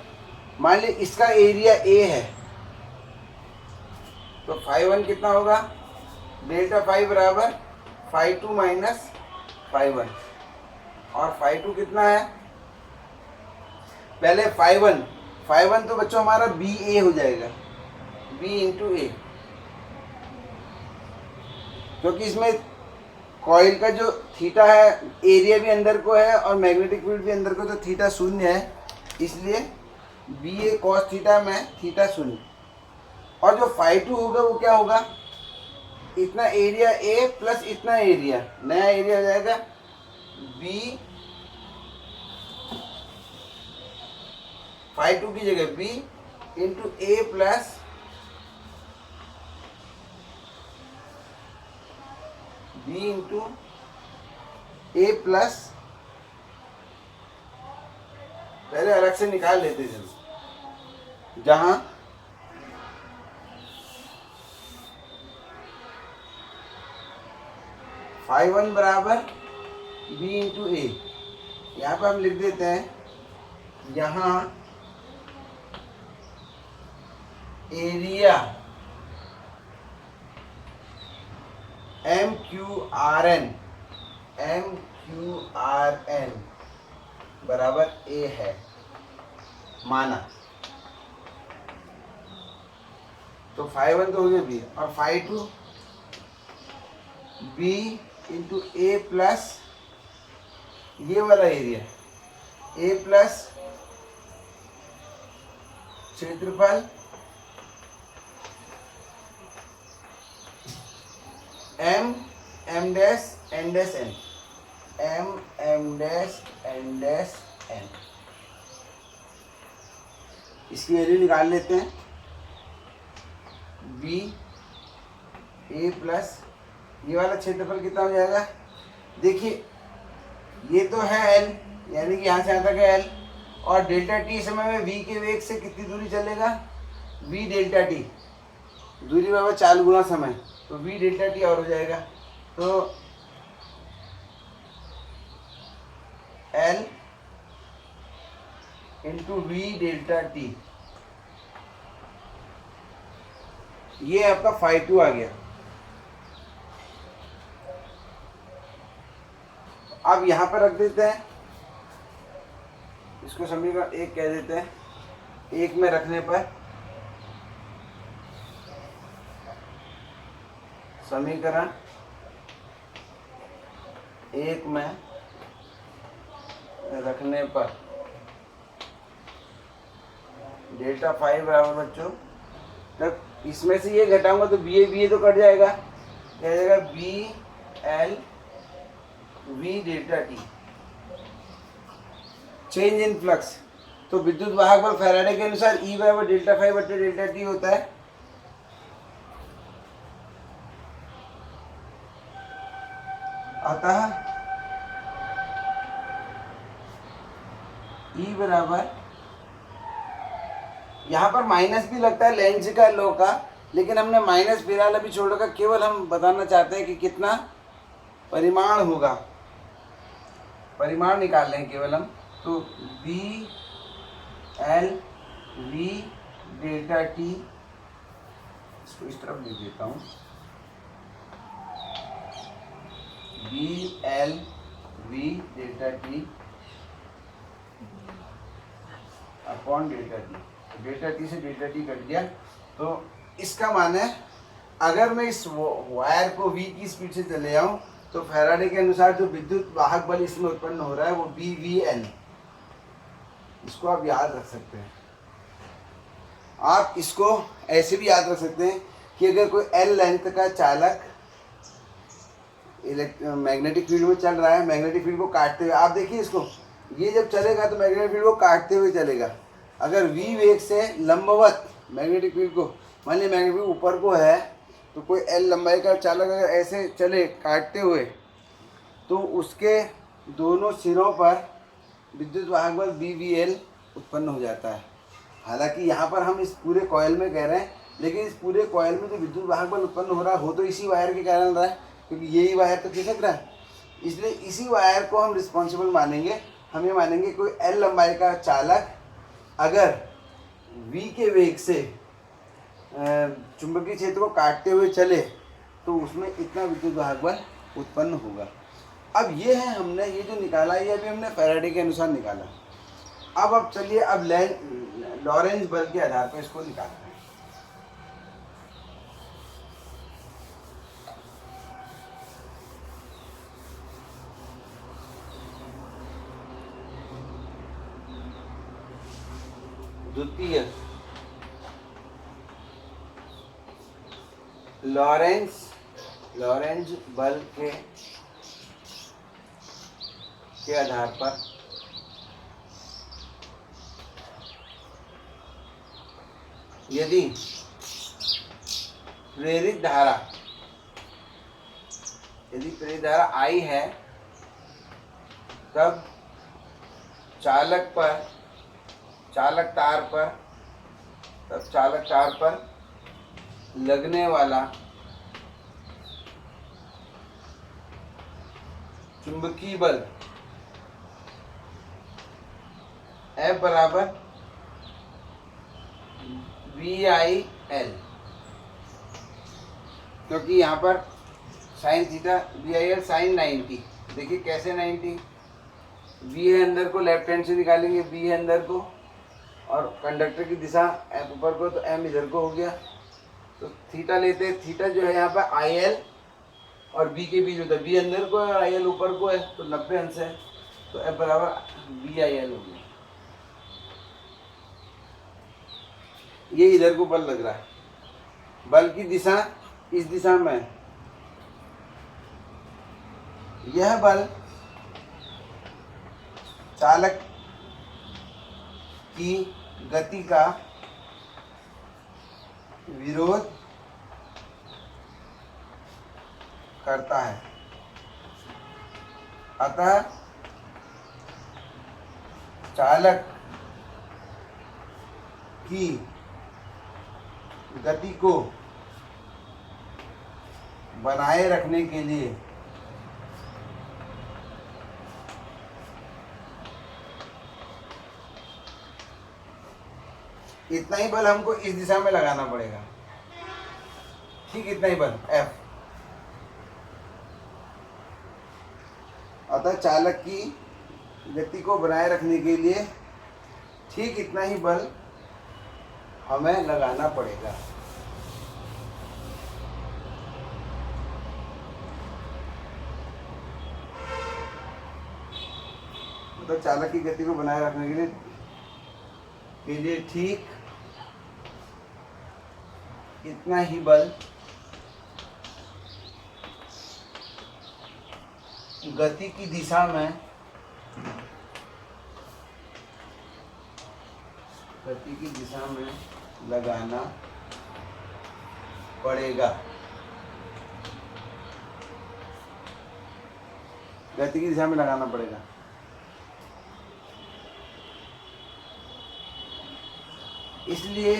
मान ली इसका एरिया ए है तो फाई वन कितना होगा? डेल्टा फाइव बराबर phi two minus phi one. और फाई टू कितना है? पहले फाई वन तो बच्चों हमारा बी ए हो जाएगा, बी इंटू ए, क्योंकि इसमें कॉइल का जो थीटा है एरिया भी अंदर को है और मैग्नेटिक फील्ड भी अंदर को, तो थीटा शून्य है, इसलिए बी ए कॉस थीटा में थीटा शून्य। और जो फाई टू होगा वो क्या होगा? इतना एरिया ए प्लस इतना एरिया, नया एरिया हो जाएगा बी, फाई टू की जगह B into A plus B into A plus, पहले अलग से निकाल लेते थे, जहां फाई वन बराबर बी इंटू ए, यहाँ पर हम लिख देते हैं यहाँ area M Q R N बराबर ए है, माना। तो फाई वन तो हो गया बी, और phi two B into A plus ये वाला एरिया ए प्लस क्षेत्रफल M dash N dash N, M dash N dash N. इसकी वैल्यू निकाल लेते हैं। बी ए प्लस ये वाला क्षेत्रफल कितना हो जाएगा, देखिए ये तो है एल, यानी कि यहाँ से यहाँ तक है एल, और डेल्टा टी समय में वी के वेग से कितनी दूरी चलेगा, वी डेल्टा टी, दूरी बराबर 4 गुना समय, तो वी डेल्टा टी और हो जाएगा। तो L into we delta T, ये आपका φ2 आ गया। अब यहाँ पर रख देते हैं, इसको समीकरण 1 कह देते हैं। 1 में रखने पर समीकरण 1 में रखने पर डेल्टा फाई बराबर बच्चों, तब इसमें से ये घटाऊंगा तो बी ए तो कट जाएगा, क्या जाएगा, B L V delta T. Change in flux, तो विद्युत वाहक बल फैराडे के अनुसार ई बराबर डेल्टा फाई बटे डेल्टा टी होता है। अतः ई बराबर, यहाँ पर माइनस भी लगता है लेंज का लॉ का, लेकिन हमने माइनस फिलहाल अभी छोड़ रखा, केवल हम बताना चाहते हैं कि कितना परिमाण होगा, परिमाण निकाल लें केवल हम। तो B L V delta T, इसको इस तरफ लिख देता हूँ, B L V delta T upon delta T, delta T से डेल्टा टी कट गया। तो इसका मान है अगर मैं इस वायर को v की स्पीड से चले जाऊँ तो फैराडे के अनुसार जो विद्युत वाहक बल इसमें उत्पन्न हो रहा है वो बी वी एल, इसको आप याद रख सकते हैं। आप इसको ऐसे भी याद रख सकते हैं कि अगर कोई एल लेंथ का चालक मैग्नेटिक फील्ड में चल रहा है, मैग्नेटिक फील्ड को काटते हुए, आप देखिए इसको, ये जब चलेगा तो मैग्नेटिक फील्ड को काटते हुए चलेगा। अगर v वेग से लंबवत मैग्नेटिक फील्ड को, मान लिया मैग्नेटिक फील्ड ऊपर को है, तो कोई l लंबाई का चालक अगर ऐसे चले काटते हुए, तो उसके दोनों सिरों पर विद्युत वाहक बल BVL उत्पन्न हो जाता है। हालांकि यहाँ पर हम इस पूरे कॉइल में कह रहे हैं, लेकिन इस पूरे कॉइल में जो विद्युत वाहक बल उत्पन्न हो रहा है हो तो इसी वायर के कारण रहा है, क्योंकि यही वायर तो खिसक रहा है, इसलिए इसी वायर को हम रिस्पॉन्सिबल मानेंगे। हम ये मानेंगे कोई L लंबाई का चालक अगर V के वेग से चुंबकीय क्षेत्र को काटते हुए चले तो उसमें इतना विद्युत वाहक बल उत्पन्न होगा। अब ये है हमने ये जो निकाला, ये अभी हमने फैराडे के अनुसार निकाला। अब चलिए अब लॉरेंज बल के आधार पर इसको निकालते हैं। द्वितीय लॉरेंज बल के आधार पर यदि प्रेरित धारा I है, तब चालक तार पर लगने वाला चुंबकीय बल F बराबर VIL, क्योंकि यहाँ पर साइन थीटा VIL साइन 90, देखिए कैसे 90, V है अंदर को लेफ्ट हैंड से निकालेंगे, V है अंदर को, और कंडक्टर की दिशा M ऊपर को, तो M इधर को हो गया। तो थीटा लेते हैं, थीटा जो है यहाँ पर IL और B के बीच होता है, B अंदर को है और IL ऊपर को है, तो 90 अंश है, तो F बराबर VIL हो गया। ये इधर को बल लग रहा है, बल की दिशा इस दिशा में, यह बल चालक की गति का विरोध करता है। अतः चालक की गति को बनाए रखने के लिए इतना ही बल हमको इस दिशा में लगाना पड़ेगा। ठीक, इतना ही बल F। अतः चालक की गति को बनाए रखने के लिए ठीक इतना ही बल हमें लगाना पड़ेगा। तो चालक की गति को बनाए रखने के लिए ठीक इतना ही बल गति की दिशा में लगाना पड़ेगा। गति की दिशा में लगाना पड़ेगा। इसलिए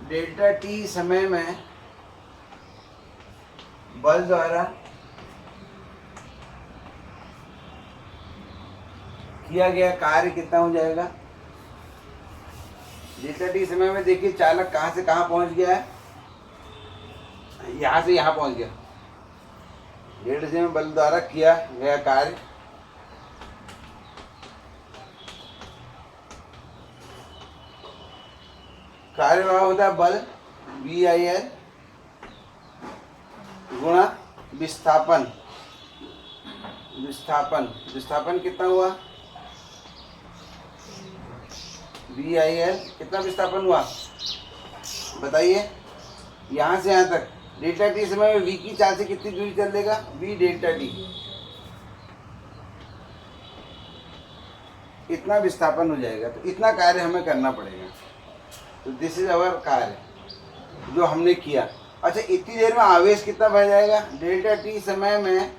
डेल्टा टी समय में बल द्वारा किया गया कार्य कितना हो जाएगा? डेल्टा टी समय में देखिए चालक कहाँ से कहाँ पहुंच गया है, यहाँ से यहाँ पहुंच गया। डेल्टा टी में बल द्वारा किया गया कार्य वहाँ होता है बल VIL गुणा विस्थापन। विस्थापन कितना हुआ? VIL कितना विस्थापन हुआ बताइए? यहाँ से यहाँ तक डेल्टा टी समय में V की चाल से कितनी दूरी चल देगा? V डेल्टा टी, इतना विस्थापन हो जाएगा। तो इतना कार्य हमें करना पड़ेगा। तो दिस इज अवर कार्य जो हमने किया। अच्छा, इतनी देर में आवेश कितना बढ़ जाएगा? डेल्टा टी समय में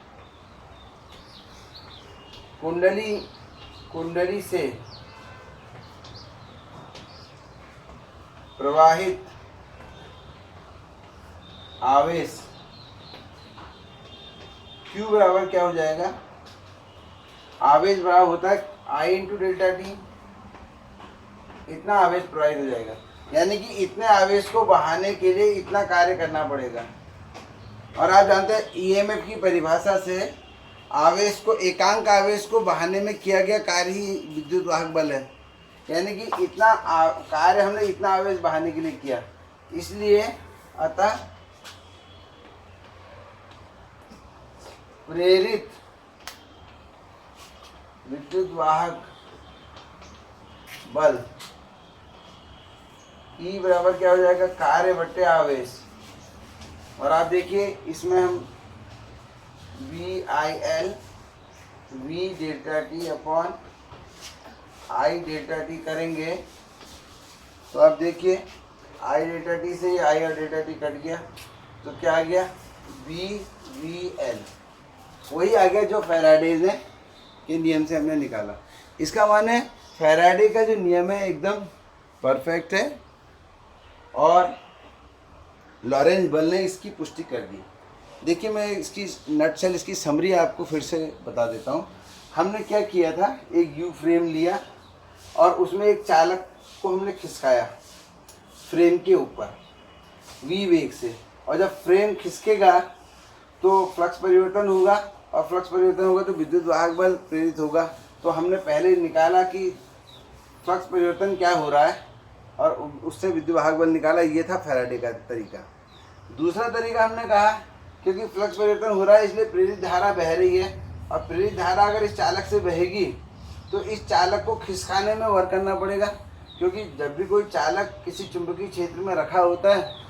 कुंडली से प्रवाहित आवेश Q बराबर क्या हो जाएगा? आवेश बराबर होता है I इंटू डेल्टा टी। इतना आवेश प्रवाहित हो जाएगा, यानी कि इतने आवेश को बहाने के लिए इतना कार्य करना पड़ेगा। और आप जानते हैं EMF की परिभाषा से आवेश को, एकांक आवेश को बहाने में किया गया कार्य ही विद्युत वाहक बल है। यानी कि इतना कार्य हमने इतना आवेश बहाने के लिए किया। इसलिए अतः प्रेरित विद्युत वाहक बल E बराबर क्या हो जाएगा? कार्य बट्टे आवेश। और आप देखिए इसमें हम VIL V delta T upon I delta T करेंगे तो आप देखिए I डेल्टा टी से I और डेल्टा टी कट गया तो क्या आ गया? VL वही आ गया जो फैराडे के नियम से हमने निकाला। इसका माने फैराडे का जो नियम है एकदम परफेक्ट है और लॉरेंज बल ने इसकी पुष्टि कर दी। देखिए मैं इसकी नटशेल, इसकी समरी आपको फिर से बता देता हूँ। हमने क्या किया था, एक यू फ्रेम लिया और उसमें एक चालक को हमने खिसकाया फ्रेम के ऊपर वी वेग से, और जब फ्रेम खिसकेगा तो फ्लक्स परिवर्तन होगा, और फ्लक्स परिवर्तन होगा तो विद्युत वाहक बल प्रेरित होगा। तो हमने पहले निकाला कि फ्लक्स परिवर्तन क्या हो रहा है और उससे विद्युत वाहक बल निकाला। ये था फैराडे का तरीका। दूसरा तरीका हमने कहा क्योंकि फ्लक्स परिवर्तन हो रहा है इसलिए प्रेरित धारा बह रही है, और प्रेरित धारा अगर इस चालक से बहेगी तो इस चालक को खिसकाने में वर्क करना पड़ेगा, क्योंकि जब भी कोई चालक किसी चुंबकीय क्षेत्र में रखा होता है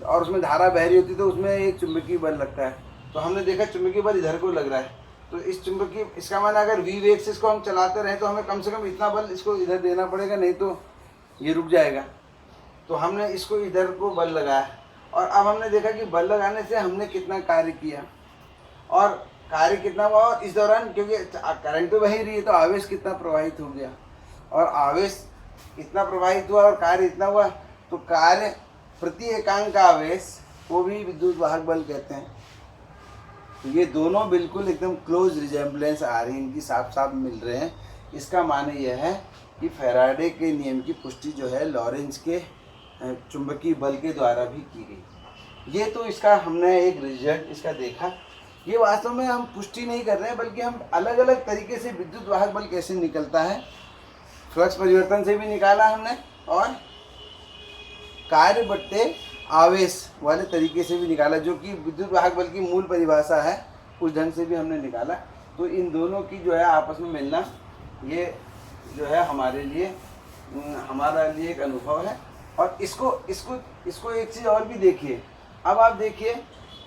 और उसमें धारा बह रही होती है तो उसमें एक चुंबकीय बल लगता है। तो हमने देखा चुंबकीय बल इधर को लग रहा है, तो इस चुंबकीय, इसका माना अगर वी वेग से इसको हम चलाते रहें तो हमें कम से कम इतना बल इसको इधर देना पड़ेगा, नहीं तो ये रुक जाएगा। तो हमने इसको इधर को बल लगाया और अब हमने देखा कि बल लगाने से हमने कितना कार्य किया और कार्य कितना हुआ, और इस दौरान क्योंकि करंट तो वही रही है तो आवेश कितना प्रवाहित हो गया, और आवेश इतना प्रवाहित हुआ और कार्य इतना हुआ, तो कार्य प्रति एकांक आवेश को भी विद्युत वाहक बल कहते हैं। तो ये दोनों बिल्कुल एकदम क्लोज रिजेम्बलेंस आ रही है, इनकी साफ साफ मिल रहे हैं। इसका माने यह है कि फैराडे के नियम की पुष्टि जो है लॉरेंज के चुंबकीय बल के द्वारा भी की गई। ये तो इसका हमने एक रिजल्ट इसका देखा। ये वास्तव में हम पुष्टि नहीं कर रहे हैं, बल्कि हम अलग अलग तरीके से विद्युत वाहक बल कैसे निकलता है, फ्लक्स परिवर्तन से भी निकाला हमने और कार्य बट्टे आवेश वाले तरीके से भी निकाला, जो कि विद्युत वाहक बल की मूल परिभाषा है, उस ढंग से भी हमने निकाला। तो इन दोनों की जो है आपस में मिलना, ये जो है हमारे लिए हमारा लिए एक अनुभव है। और इसको एक चीज़ और भी देखिए। अब आप देखिए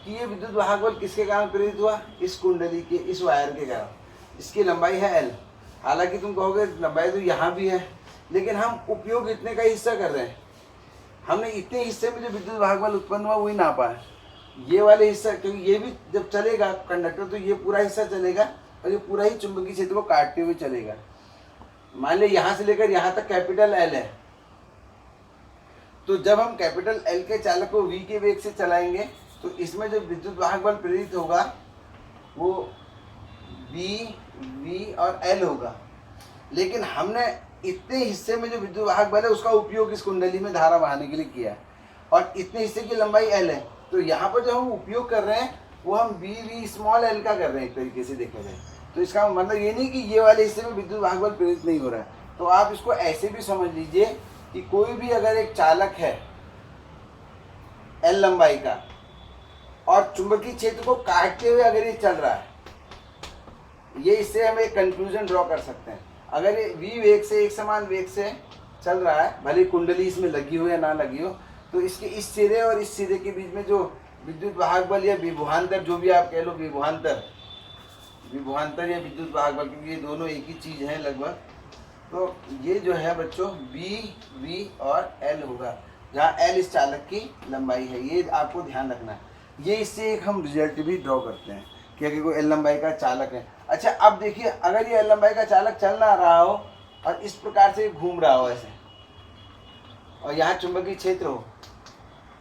कि ये विद्युत वाहक बल किसके कारण प्रेरित हुआ, इस कुंडली के, इस वायर के कारण। इसकी लंबाई है एल, हालांकि तुम कहोगे लंबाई तो यहाँ भी है, लेकिन हम उपयोग इतने का हिस्सा कर रहे हैं। हमने इतने हिस्से में जो विद्युत वाहक बल उत्पन्न हुआ वही नापा है, ये वाले हिस्सा, क्योंकि ये भी जब चलेगा कंडक्टर तो ये पूरा हिस्सा चलेगा और ये पूरा ही चुंबकीय क्षेत्र को काटते हुए चलेगा। मान लीजिए यहाँ से लेकर यहाँ तक कैपिटल एल है, तो जब हम कैपिटल एल के चालक को वी के वेग से चलाएंगे तो इसमें जो विद्युत वाहक बल प्रेरित होगा वो वी और एल होगा। लेकिन हमने इतने हिस्से में जो विद्युत वाहक बल है उसका उपयोग इस कुंडली में धारा बहाने के लिए किया है, और इतने हिस्से की लंबाई एल है। तो यहाँ पर जो हम उपयोग कर रहे हैं वो हम वी स्मॉल एल का कर रहे हैं एक तरीके से देखा जाए। तो इसका मतलब ये नहीं कि ये वाले हिस्से में विद्युत वाहक बल प्रेरित नहीं हो रहा है। तो आप इसको ऐसे भी समझ लीजिए कि कोई भी अगर एक चालक है एल लंबाई का और चुंबकीय क्षेत्र को काटते हुए अगर ये चल रहा है, ये इससे हम एक कंक्लूजन ड्रॉ कर सकते हैं। अगर ये वी वेग से एक समान वेग से चल रहा है, भले कुंडली इसमें लगी हो या ना लगी हो, तो इसके इस सिरे और इस सिरे के बीच में जो विद्युत वाहक बल या विभवांतर, जो भी आप कह लो, विभवांतर या विद्युत वाहक बल, क्योंकि ये दोनों एक ही चीज़ है लगभग। तो ये जो है बच्चों वी और एल होगा, जहाँ एल इस चालक की लंबाई है। ये आपको ध्यान रखना है। ये इससे एक हम रिजल्ट भी ड्रॉ करते हैं कि अगर कोई एल लंबाई का चालक है। अच्छा, अब देखिए, अगर ये एल लंबाई का चालक चल ना रहा हो और इस प्रकार से घूम रहा हो ऐसे, और यहाँ चुंबकीय क्षेत्र हो,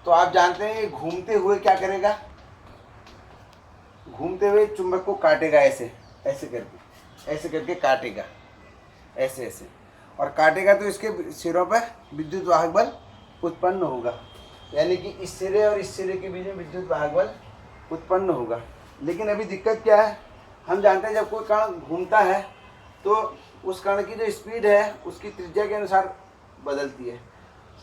तो आप जानते हैं घूमते हुए क्या करेगा, घूमते हुए चुंबक को काटेगा, ऐसे करके काटेगा, ऐसे, और काटेगा तो इसके सिरों पर विद्युत वाहक बल उत्पन्न होगा, यानी कि इस सिरे और इस सिरे के बीच में विद्युत वाहक बल उत्पन्न होगा। लेकिन अभी दिक्कत क्या है, हम जानते हैं जब कोई कण घूमता है तो उस कण की जो स्पीड है उसकी त्रिज्या के अनुसार बदलती है।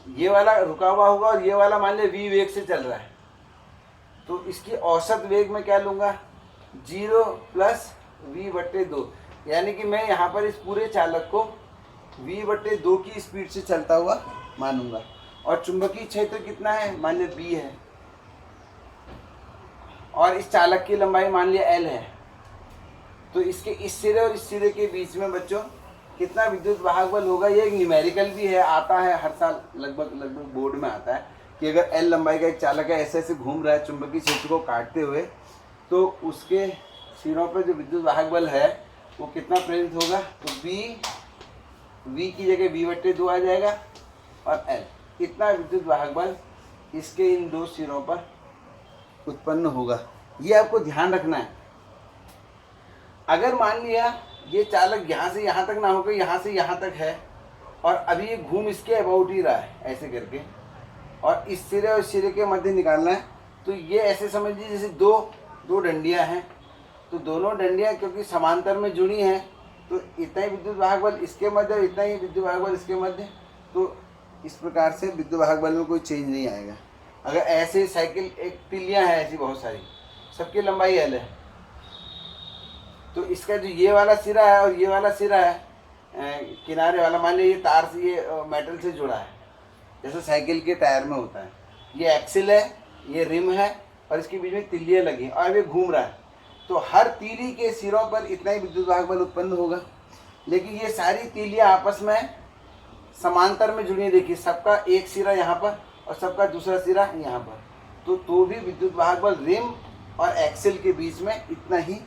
ये वाला रुका हुआ होगा और ये वाला मान लिया वी वेग से चल रहा है, तो इसकी औसत वेग में क्या लूँगा, 0 + v/2, यानी कि मैं यहाँ पर इस पूरे चालक को v/2 की स्पीड से चलता हुआ मानूंगा। और चुंबकीय क्षेत्र कितना है, मान लिया b है, और इस चालक की लंबाई मान लिया l है। तो इसके इस सिरे और इस सिरे के बीच में बच्चों कितना विद्युत वाहक बल होगा, ये एक न्यूमेरिकल भी है, आता है हर साल लगभग बोर्ड में आता है कि अगर एल लंबाई का एक चालक है ऐसे घूम रहा है चुंबकीय क्षेत्र को काटते हुए, तो उसके सिरों पर जो विद्युत वाहक बल है वो कितना प्रेरित होगा। तो v की जगह v/2 आ जाएगा, और l इतना विद्युत वाहक बल इसके इन दो सिरों पर उत्पन्न होगा। ये आपको ध्यान रखना है। अगर मान लिया ये चालक यहाँ से यहाँ तक ना होकर यहाँ से यहाँ तक है, और अभी ये घूम इसके अबाउट ही रहा है ऐसे करके, और इस सिरे और सिरे के मध्य निकालना है, तो ये ऐसे समझ लीजिए जैसे दो डंडियाँ हैं, तो दोनों डंडियाँ क्योंकि समांतर में जुड़ी हैं, तो इतना ही विद्युत वाहक बल इसके मध्य और इतना ही विद्युत वाहक बल इसके मध्य, तो इस प्रकार से विद्युत वाहक बल में कोई चेंज नहीं आएगा। अगर ऐसे साइकिल एक तिलियाँ हैं ऐसी बहुत सारी, सबकी लंबाई एल है, तो इसका जो ये वाला सिरा है और ये वाला सिरा है किनारे वाला, मान लीजिए ये तार से, ये मेटल से जुड़ा है, जैसे साइकिल के टायर में होता है, ये एक्सिल है, ये रिम है, और इसके बीच में तिलियाँ लगी और ये घूम रहा है, तो हर तीली के सिरों पर इतना ही विद्युत वाहक बल उत्पन्न होगा। लेकिन ये सारी तीलियाँ आपस में समांतर में जुड़ी है। देखिए सबका एक सिरा यहाँ पर और सबका दूसरा सिरा यहाँ पर, तो भी विद्युत वाहक बल रिम और एक्सेल के बीच में इतना ही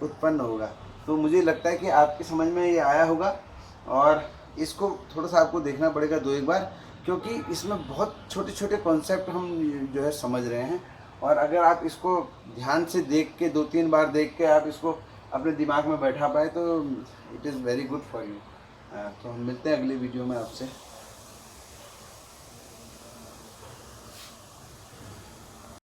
उत्पन्न होगा। तो मुझे लगता है कि आपकी समझ में ये आया होगा, और इसको थोड़ा सा आपको देखना पड़ेगा 2-1 बार, क्योंकि इसमें बहुत छोटे छोटे कॉन्सेप्ट हम जो है समझ रहे हैं। और अगर आप इसको ध्यान से देख के 2-3 बार देख के आप इसको अपने दिमाग में बैठा पाए तो it is very good for you. तो हम मिलते हैं अगले वीडियो में आपसे।